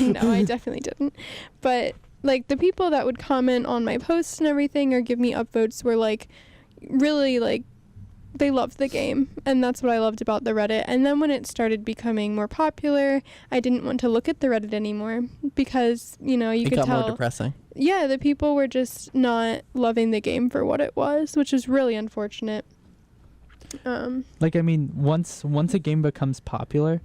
No, I definitely didn't. But like the people that would comment on my posts and everything or give me upvotes were like really like they loved the game, and that's what I loved about the Reddit. And then when it started becoming more popular, I didn't want to look at the Reddit anymore because, you know, you It could got tell more depressing. yeah, the people were just not loving the game for what it was, which is really unfortunate. Like I mean, once a game becomes popular,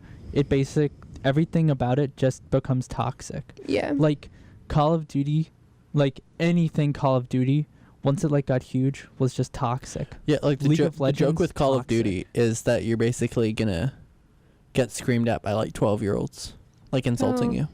everything about it just becomes toxic. Yeah. Like Call of Duty, like anything Call of Duty, once it like got huge, was just toxic. Yeah, like League of the joke Legends, with Call of toxic. Duty is that you're basically gonna get screamed at by like 12-year-olds, like insulting Oh. you.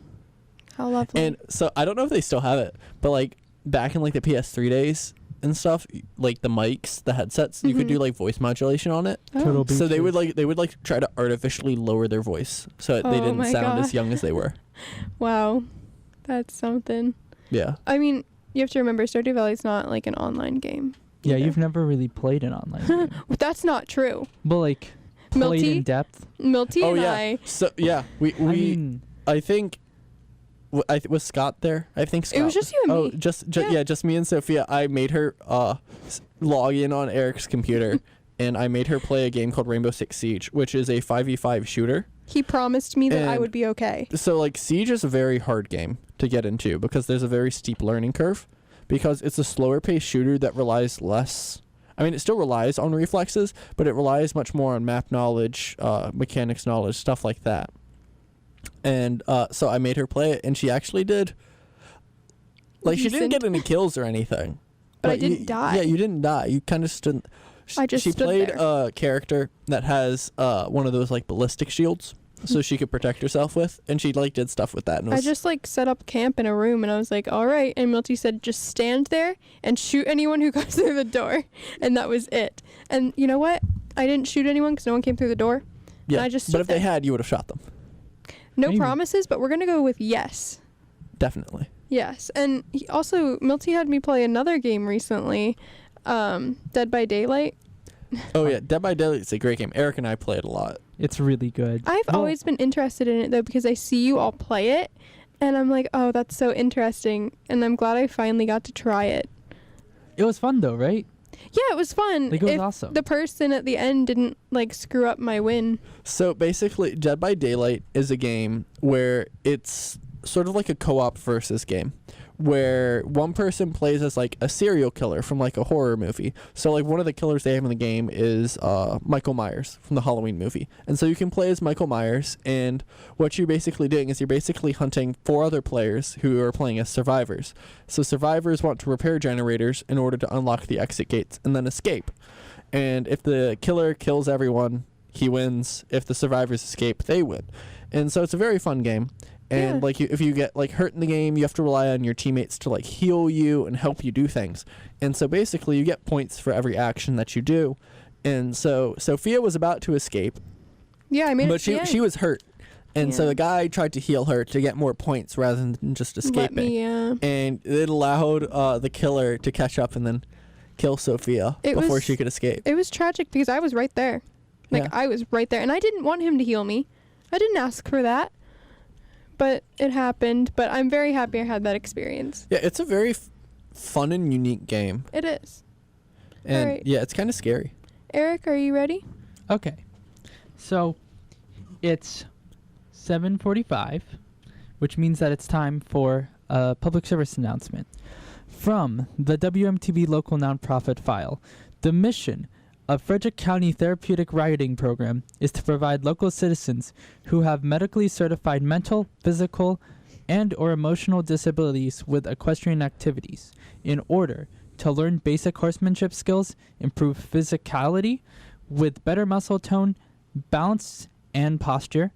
How lovely. And so I don't know if they still have it, but like back in like the PS3 days and stuff, like the mics, the headsets, you could do like voice modulation on it. Oh. So they would like try to artificially lower their voice so they Oh didn't my sound as God. young as they were. Wow. That's something. Yeah. I mean, you have to remember Stardew Valley's not like an online game. Yeah, either. you've never really played an online game. That's not true. But like played Milty? in depth. Milty Oh and yeah. I. So yeah, we I mean, I think was Scott there? I think Scott. It was just you and Oh, me. just me and Sophia. I made her log in on Eric's computer, and I made her play a game called Rainbow Six Siege, which is a 5v5 shooter. He promised me that I And- would be okay. So like Siege is a very hard game to get into because there's a very steep learning curve, because it's a slower paced shooter that relies less. I mean, it still relies on reflexes, but it relies much more on map knowledge, mechanics knowledge, stuff like that. And so I made her play it, and she actually did. Like, she didn't Decent. get any kills or anything. But I didn't die. Yeah, you didn't die. You kind of stood. I just She stood played there. a character that has one of those like ballistic shields, so she could protect herself with, and she like did stuff with that. And it I was, just like set up camp in a room, and I was like, all right. And Milty said, just stand there and shoot anyone who goes through the door. And that was it. And you know what? I didn't shoot anyone because no one came through the door. yeah. I just but stood if they there. had, you would have shot them. No Maybe. promises, but we're going to go with yes. Definitely. Yes. And Milty had me play another game recently, Dead by Daylight. Oh yeah, Dead by Daylight is a great game. Eric and I play it a lot. it's really good. I've Well, always been interested in it, though, because I see you all play it, and I'm like, oh, that's so interesting. And I'm glad I finally got to try it. It was fun though, right? Yeah, it was fun. Like, it was if awesome. the person at the end didn't, like, screw up my win. So basically, Dead by Daylight is a game where it's sort of like a co-op versus game, where one person plays as like a serial killer from like a horror movie. So like one of the killers they have in the game is Michael Myers from the Halloween movie. And so you can play as Michael Myers, and what you're basically doing is you're basically hunting 4 other players who are playing as survivors. So survivors want to repair generators in order to unlock the exit gates and then escape. And if the killer kills everyone, he wins. If the survivors escape, they win. And so it's a very fun game. And like if you get like hurt in the game, you have to rely on your teammates to like heal you and help you do things. And so basically you get points for every action that you do. And so Sophia was about to escape. Yeah, I mean, but she was hurt. And so the guy tried to heal her to get more points rather than just escaping. And it allowed the killer to catch up and then kill Sophia before she could escape. It was tragic because I was right there. I was right there. And I didn't want him to heal me. I didn't ask for that. But it happened. But I'm very happy I had that experience. Yeah, it's a very fun and unique game. It is. And right. yeah, it's kind of scary. Eric, are you ready? Okay. So it's 7:45, which means that it's time for a public service announcement. From the WMTB local nonprofit file, the mission of Frederick County Therapeutic Riding Program is to provide local citizens who have medically certified mental, physical, and or emotional disabilities with equestrian activities in order to learn basic horsemanship skills, improve physicality with better muscle tone, balance, and posture.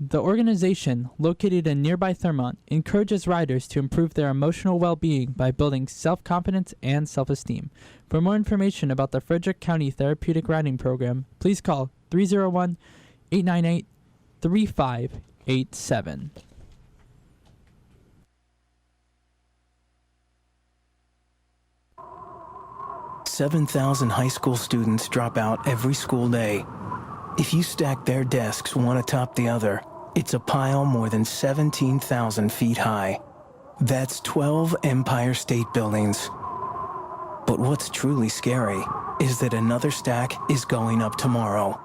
The organization, located in nearby Thurmont, encourages riders to improve their emotional well-being by building self-confidence and self-esteem. For more information about the Frederick County Therapeutic Riding Program, please call 301-898-3587. "7,000 high school students drop out every school day. If you stack their desks one atop the other, it's a pile more than 17,000 feet high. That's 12 Empire State Buildings. But what's truly scary is that another stack is going up tomorrow.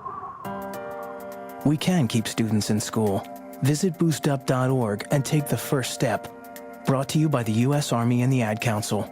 We can keep students in school. Visit boostup.org and take the first step. Brought to you by the U.S. Army and the Ad Council.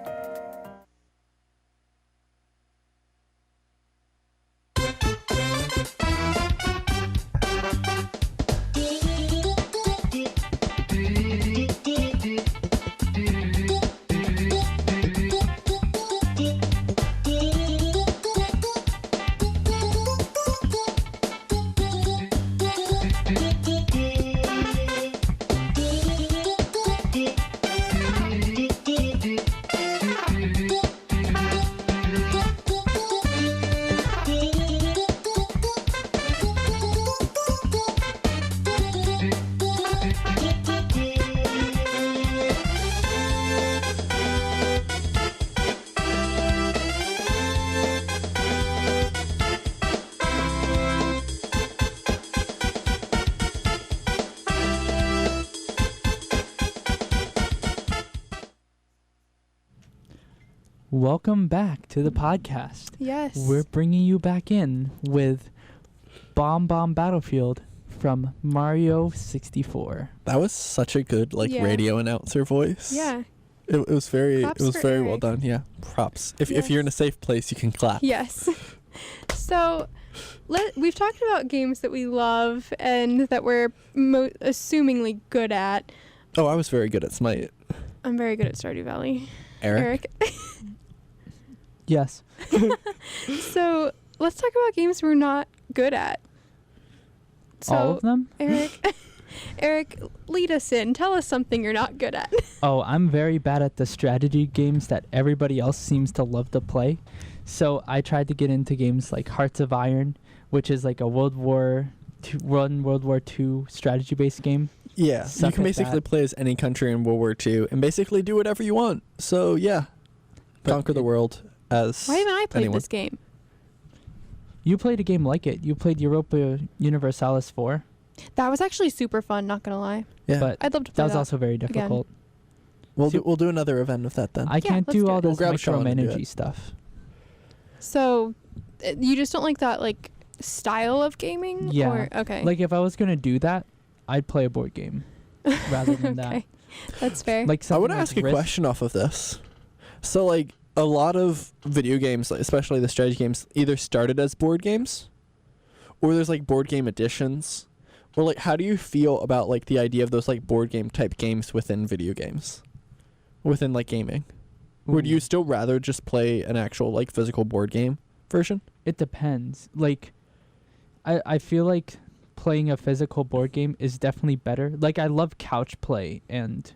Welcome back to the podcast. Yes. We're bringing you back in with Bomb Bomb Battlefield from Mario 64. That was such a good radio announcer voice. Yeah. It was very Props it was for very Eric. well done. Yeah. Props. If Yes. you're in a safe place, you can clap. Yes. So, we've talked about games that we love and that we're assumingly good at. Oh, I was very good at Smite. I'm very good at Stardew Valley. Eric? Yes. So, let's talk about games we're not good at. So, All of them? Eric, lead us in. Tell us something you're not good at. Oh, I'm very bad at the strategy games that everybody else seems to love to play. So I tried to get into games like Hearts of Iron, which is like a World War II strategy-based game. Yeah, Suck you can at basically that. play as any country in World War II and basically do whatever you want. So, yeah. Conquer the world as Why haven't I played anyone. this game? You played a game like it. You played Europa Universalis 4. That was actually super fun, not gonna lie. Yeah. But I'd love to play that was also very difficult. we'll do another event of that then. I can't let's do do all it. this We'll grab Sean and do micromanagey it. stuff. So, you just don't like that style of gaming? Yeah. Or, okay. Like if I was going to do that, I'd play a board game rather than that. Okay. That's fair. Like I want something to ask like a Risk. question off of this. So, like, a lot of video games, like, especially the strategy games, either started as board games, or there's like board game editions, or like, how do you feel about like the idea of those like board game type games within video games, within like gaming? Would you still rather just play an actual like physical board game version? It depends. Like, I feel like playing a physical board game is definitely better. Like, I love couch play and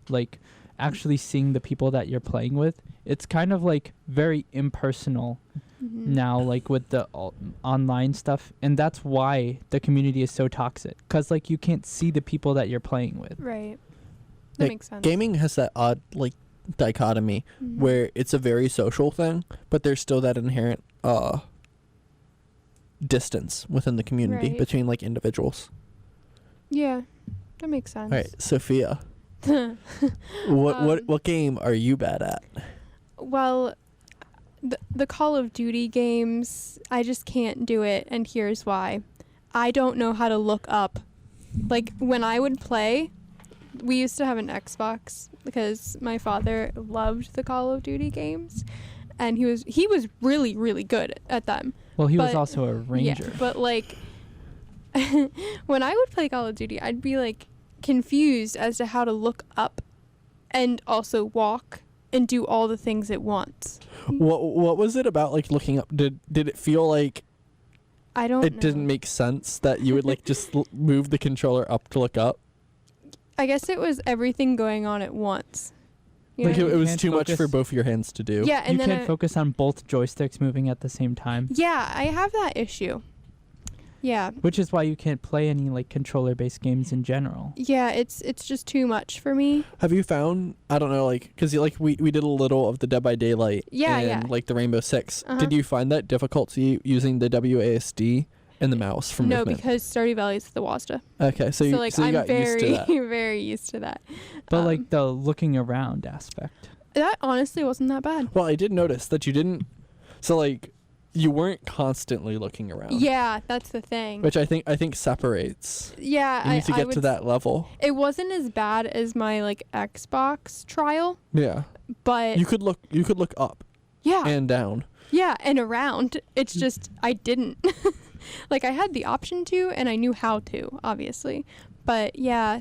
like actually seeing the people that you're playing with. It's kind of like very impersonal now, like with the online stuff, and that's why the community is so toxic, because like you can't see the people that you're playing with. Right. That Like, makes sense. gaming has that odd like dichotomy where it's a very social thing, but there's still that inherent distance within the community Right. between like individuals. Yeah, that makes sense. All right, Sophia, what game are you bad at? Well, the Call of Duty games, I just can't do it, and here's why. I don't know how to look up. Like, when I would play, we used to have an Xbox because my father loved the Call of Duty games, and he was really, really good at them. Well, he was But- also a ranger. Yeah, but like when I would play Call of Duty, I'd be like confused as to how to look up and also walk and do all the things at once. What was it about like looking up? Did it feel like I don't it know. didn't make sense that you would like just move the controller up to look up? I guess it was everything going on at once. You Like know? it was can't too much for focus. both your hands to do. Yeah, and you then can't focus on both joysticks moving at the same time, yeah, I have that issue. Yeah. which is why you can't play any like controller-based games in general. Yeah, it's just too much for me. Have you found, I don't know, like, because like we did a little of the Dead by Daylight Yeah, and yeah. like the Rainbow Six. Uh-huh. Did you find that difficulty using the WASD and the mouse for No, movement? because Stardew Valley is the WASD. Okay, so you, like so you I'm got very used to that. very used to that. But like the looking around aspect. That honestly wasn't that bad. Well, I did notice that you didn't, so like you weren't constantly looking around. Yeah, that's the thing. Which I think separates. Yeah, You need to I get would to that level. It wasn't as bad as my like Xbox trial, Yeah. but You could look up yeah, and down. yeah, and around. It's just I didn't. Like I had the option to, and I knew how to, obviously. But yeah,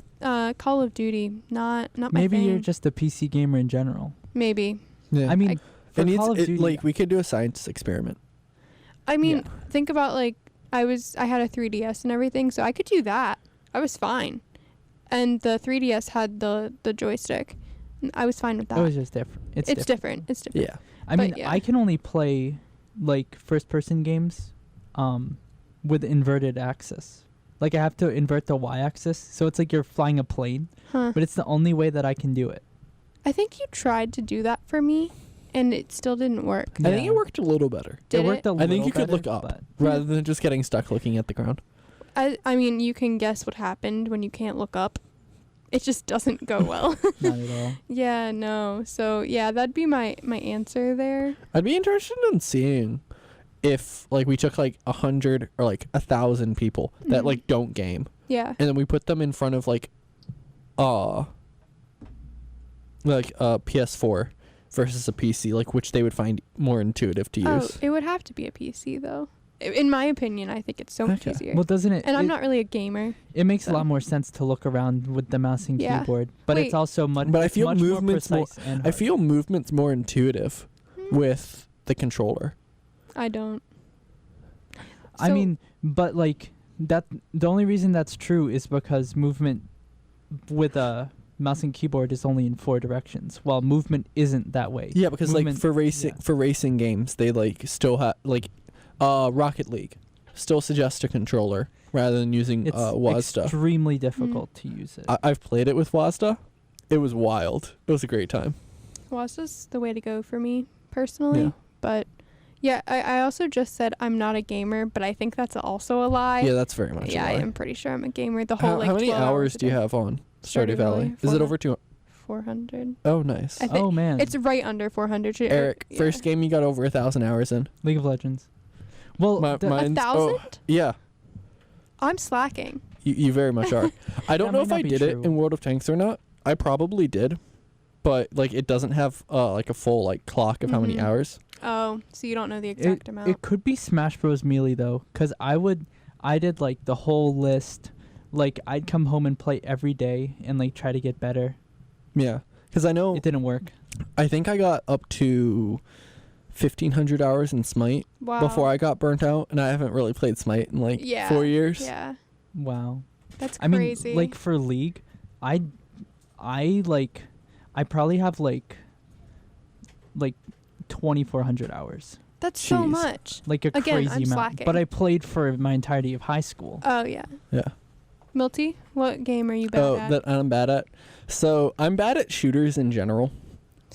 Call of Duty, not my Maybe thing. you're just a PC gamer in general. Maybe. Yeah. I mean, for it needs Call of Duty, like we could do a science experiment. I mean, Yeah. think about like I had a 3DS and everything, so I could do that. I was fine. And the 3DS had the joystick. I was fine with that. it was just different. It's different. It's different. Yeah. I but mean, yeah. I can only play like first-person games with inverted axis. Like I have to invert the y-axis, so it's like you're flying a plane, Huh. but it's the only way that I can do it. I think you tried to do that for me, and it still didn't work. I think Yeah. it worked a little better. Did it worked it? a I little think you could better, look up but rather than just getting stuck looking at the ground. I mean, you can guess what happened when you can't look up. It just doesn't go well. not at all. Yeah, no. So yeah, that'd be my answer there. I'd be interested in seeing if like we took like 100 or like 1,000 people that Mhm. like don't game, Yeah. and then we put them in front of like PS4 versus a PC, like which they would find more intuitive to Oh, use. it would have to be a PC though. In my opinion, I think it's so much Okay. easier. Well, doesn't it? and I'm it, not really a gamer. It makes a so. lot more sense to look around with the mouse and Yeah. keyboard, but it's Wait. also much. But I it's feel much movement's more more- precise and I hard. feel movement's more intuitive with the controller. I don't. I So- mean, but like that. The only reason that's true is because movement with a mouse and keyboard is only in 4 directions, while movement isn't that way. Yeah, because like Movement- for racing games, they like still have like Rocket League still suggests a controller rather than using It's WASD. extremely difficult to use it. I've played it with WASD. It was wild. It was a great time. WASD's the way to go for me personally. Yeah. But yeah, I also just said I'm not a gamer, but I think that's also a lie. Yeah, that's very much. Yeah, a I lie. am pretty sure I'm a gamer. The whole How many 12 hours a do you day. have on Stardew Stardew Valley? Valley? Is it over 200? 400. Oh, nice. I think Oh man, it's right under 400. Eric, Yeah. first game you got over 1,000 hours in. League of Legends. Well, Mine's- 1,000? Yeah, I'm slacking. you very much are. I don't That know might if not I be did it true. in World of Tanks or not. I probably did, but like it doesn't have like a full like clock of how many hours. Oh, so you don't know the exact amount. It could be Smash Bros. Melee though, because I did like the whole list. Like I'd come home and play every day and like try to get better. Yeah, because I know It didn't work. I think I got up to 1,500 hours in Smite before I got burnt out, and I haven't really played Smite in like 4 years. Yeah, Wow. that's I crazy. mean, like for League, I probably have like 2,400 hours. that's so Jeez. much. Like a Again, crazy I'm amount. slacking. But I played for my entirety of high school. Oh yeah. Yeah. Milty, what game are you bad at? That I'm bad at. So I'm bad at shooters in general,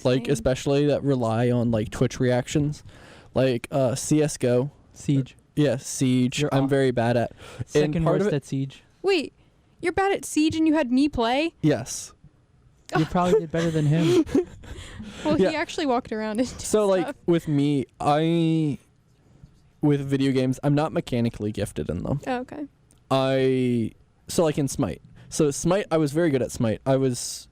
like Same. especially that rely on like Twitch reactions, like CS:GO. Siege. Yeah, Siege. You're I'm off. very bad at. Second part of worst it- at Siege. Wait, you're bad at Siege and you had me play? Yes. You probably did better than him. Well, Yeah. he actually walked around and did So like stuff. with me, with video games, I'm not mechanically gifted in them. Oh, okay. So like in Smite. So Smite, I was very good at Smite. I was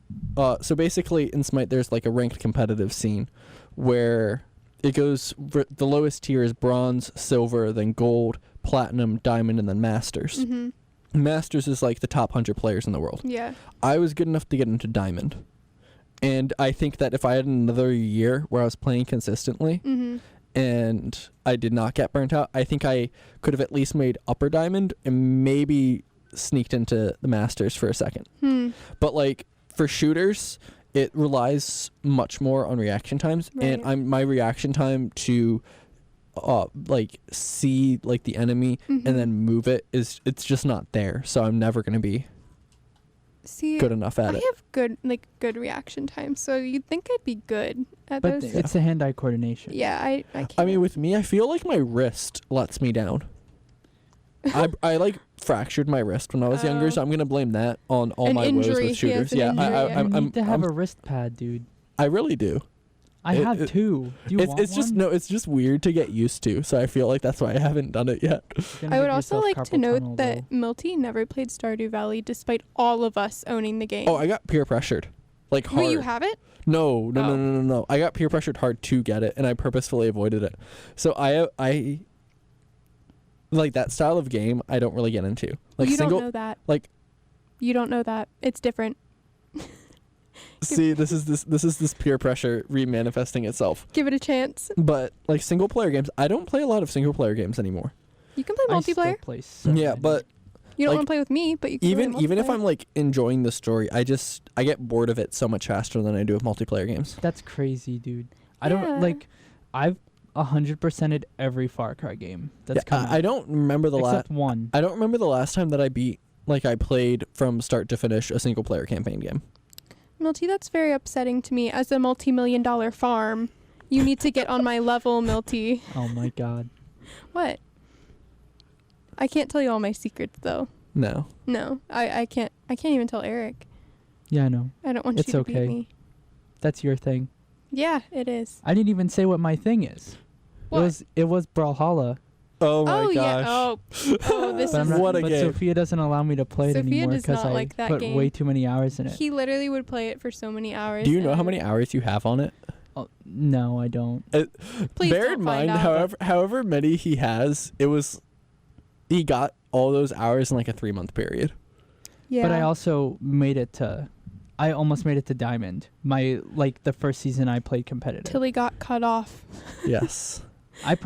so basically in Smite there's like a ranked competitive scene where it goes the lowest tier is bronze, silver, then gold, platinum, diamond, and then masters. Mhm. Masters is like the top 100 players in the world. Yeah. I was good enough to get into diamond. And I think that if I had another year where I was playing consistently Mhm. and I did not get burnt out, I think I could have at least made upper diamond and maybe sneaked into the masters for a second. But like for shooters, it relies much more on reaction times, and Right. my reaction time to like see like the enemy and then move it's just not there. So I'm never going to be See, good enough at I it. have good reaction time, so you'd think I'd be good at But those. it's the hand-eye coordination. Yeah, I can't. I mean, with me, I feel like my wrist lets me down. I like fractured my wrist when I was younger, so I'm gonna blame that on all An my woes injury. with He has shooters. an Yeah, injury, yeah. You need to have I'm- a wrist pad, dude. I really do. I It- have it- two. Do you want It's just one? no, it's just weird to get used to. So I feel like that's why I haven't done it yet. You're gonna I would give also yourself like to carpal note tunnel, that Milty never played Stardew Valley despite all of us owning the game. Oh, I got peer pressured, like hard. Wait, you have it? No. Oh. No. I got peer pressured hard to get it, and I purposefully avoided it. So I like that style of game. I don't really get into. Like you single, don't know that. like You don't know that. It's different. see, this is this peer pressure remanifesting itself. Give it a chance. But like single player games, I don't play a lot of single player games anymore. You can play I still multiplayer. play so Yeah, many. but You don't like, want to play with me, but you can play even if multiplayer. I'm like enjoying the story, I get bored of it so much faster than I do with multiplayer games. that's crazy, dude. I Yeah. don't like. I've 100%ed every Far Cry game that's Yeah, come out. I don't remember the last. except one. I don't remember the last time that I played from start to finish a single player campaign game. Milty, that's very upsetting to me. As a multi-million-dollar farm, you need to get on my level, Milty. Oh my god. What? I can't tell you all my secrets, though. No. No, I can't. I can't even tell Eric. Yeah, I know. I don't want It's you to okay. beat me. That's your thing. Yeah, it is. I didn't even say what my thing is. What? It was Brawlhalla. Oh my oh gosh. yeah. Oh, this But is. I'm not, What a but game. Sophia doesn't allow me to play it Sophia anymore does because not I like that put game. way too many hours in it. He literally would play it for so many hours. Do you know how and- many hours you have on it? Oh, no, I don't. Please Bear don't in find mind, out. however many he has, he got all those hours in like a 3-month period. Yeah. But I also I almost made it to Diamond. The first season I played competitive. Till he got cut off. Yes. I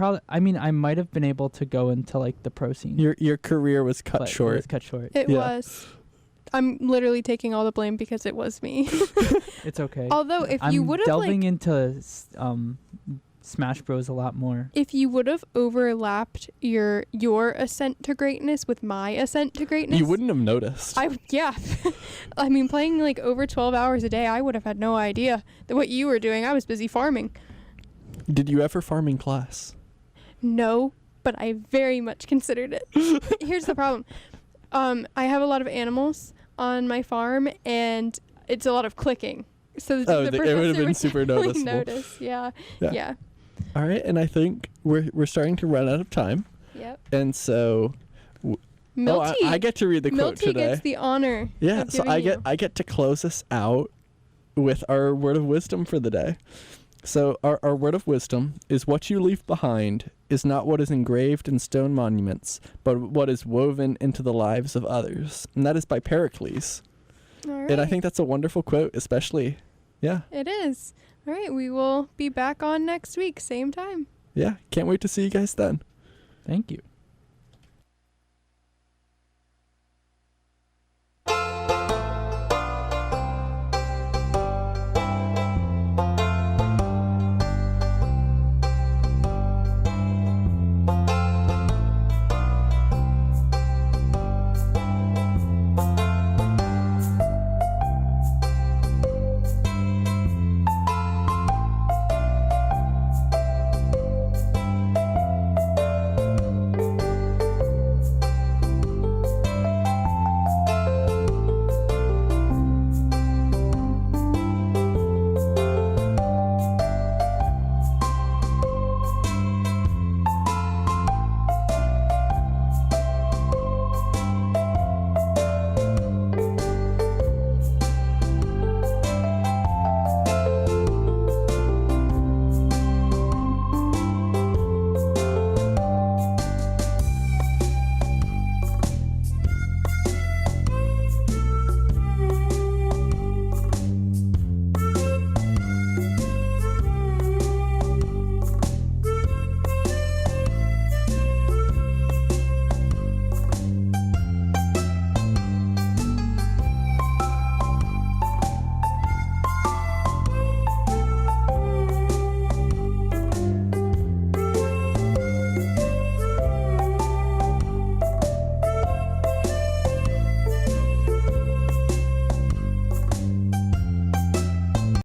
might have been able to go into like the pro scene. Your career was cut but short. It was cut short. It Yeah. was. I'm literally taking all the blame because it was me. It's okay. Although if I'm you would have delving like, into Smash Bros a lot more. if you would have overlapped your ascent to greatness with my ascent to greatness, You wouldn't have noticed. yeah. I mean, playing like over 12 hours a day, I would have had no idea that what you were doing. I was busy farming. Did you ever farm in class? No, but I very much considered it. Here's the problem. I have a lot of animals on my farm, and it's a lot of clicking. So the It professor would have been would super definitely noticeable. notice. Yeah. Yeah. Yeah. All right, and I think we're starting to run out of time. Yep. And so Milty. I get to read the quote Milty today. gets the honor. Yeah, of so giving I get to close us out with our word of wisdom for the day. So our word of wisdom is, what you leave behind is not what is engraved in stone monuments, but what is woven into the lives of others. And that is by Pericles. All right. And I think that's a wonderful quote, especially, yeah. It is. All right, we will be back on next week, same time. Yeah, can't wait to see you guys then. Thank you.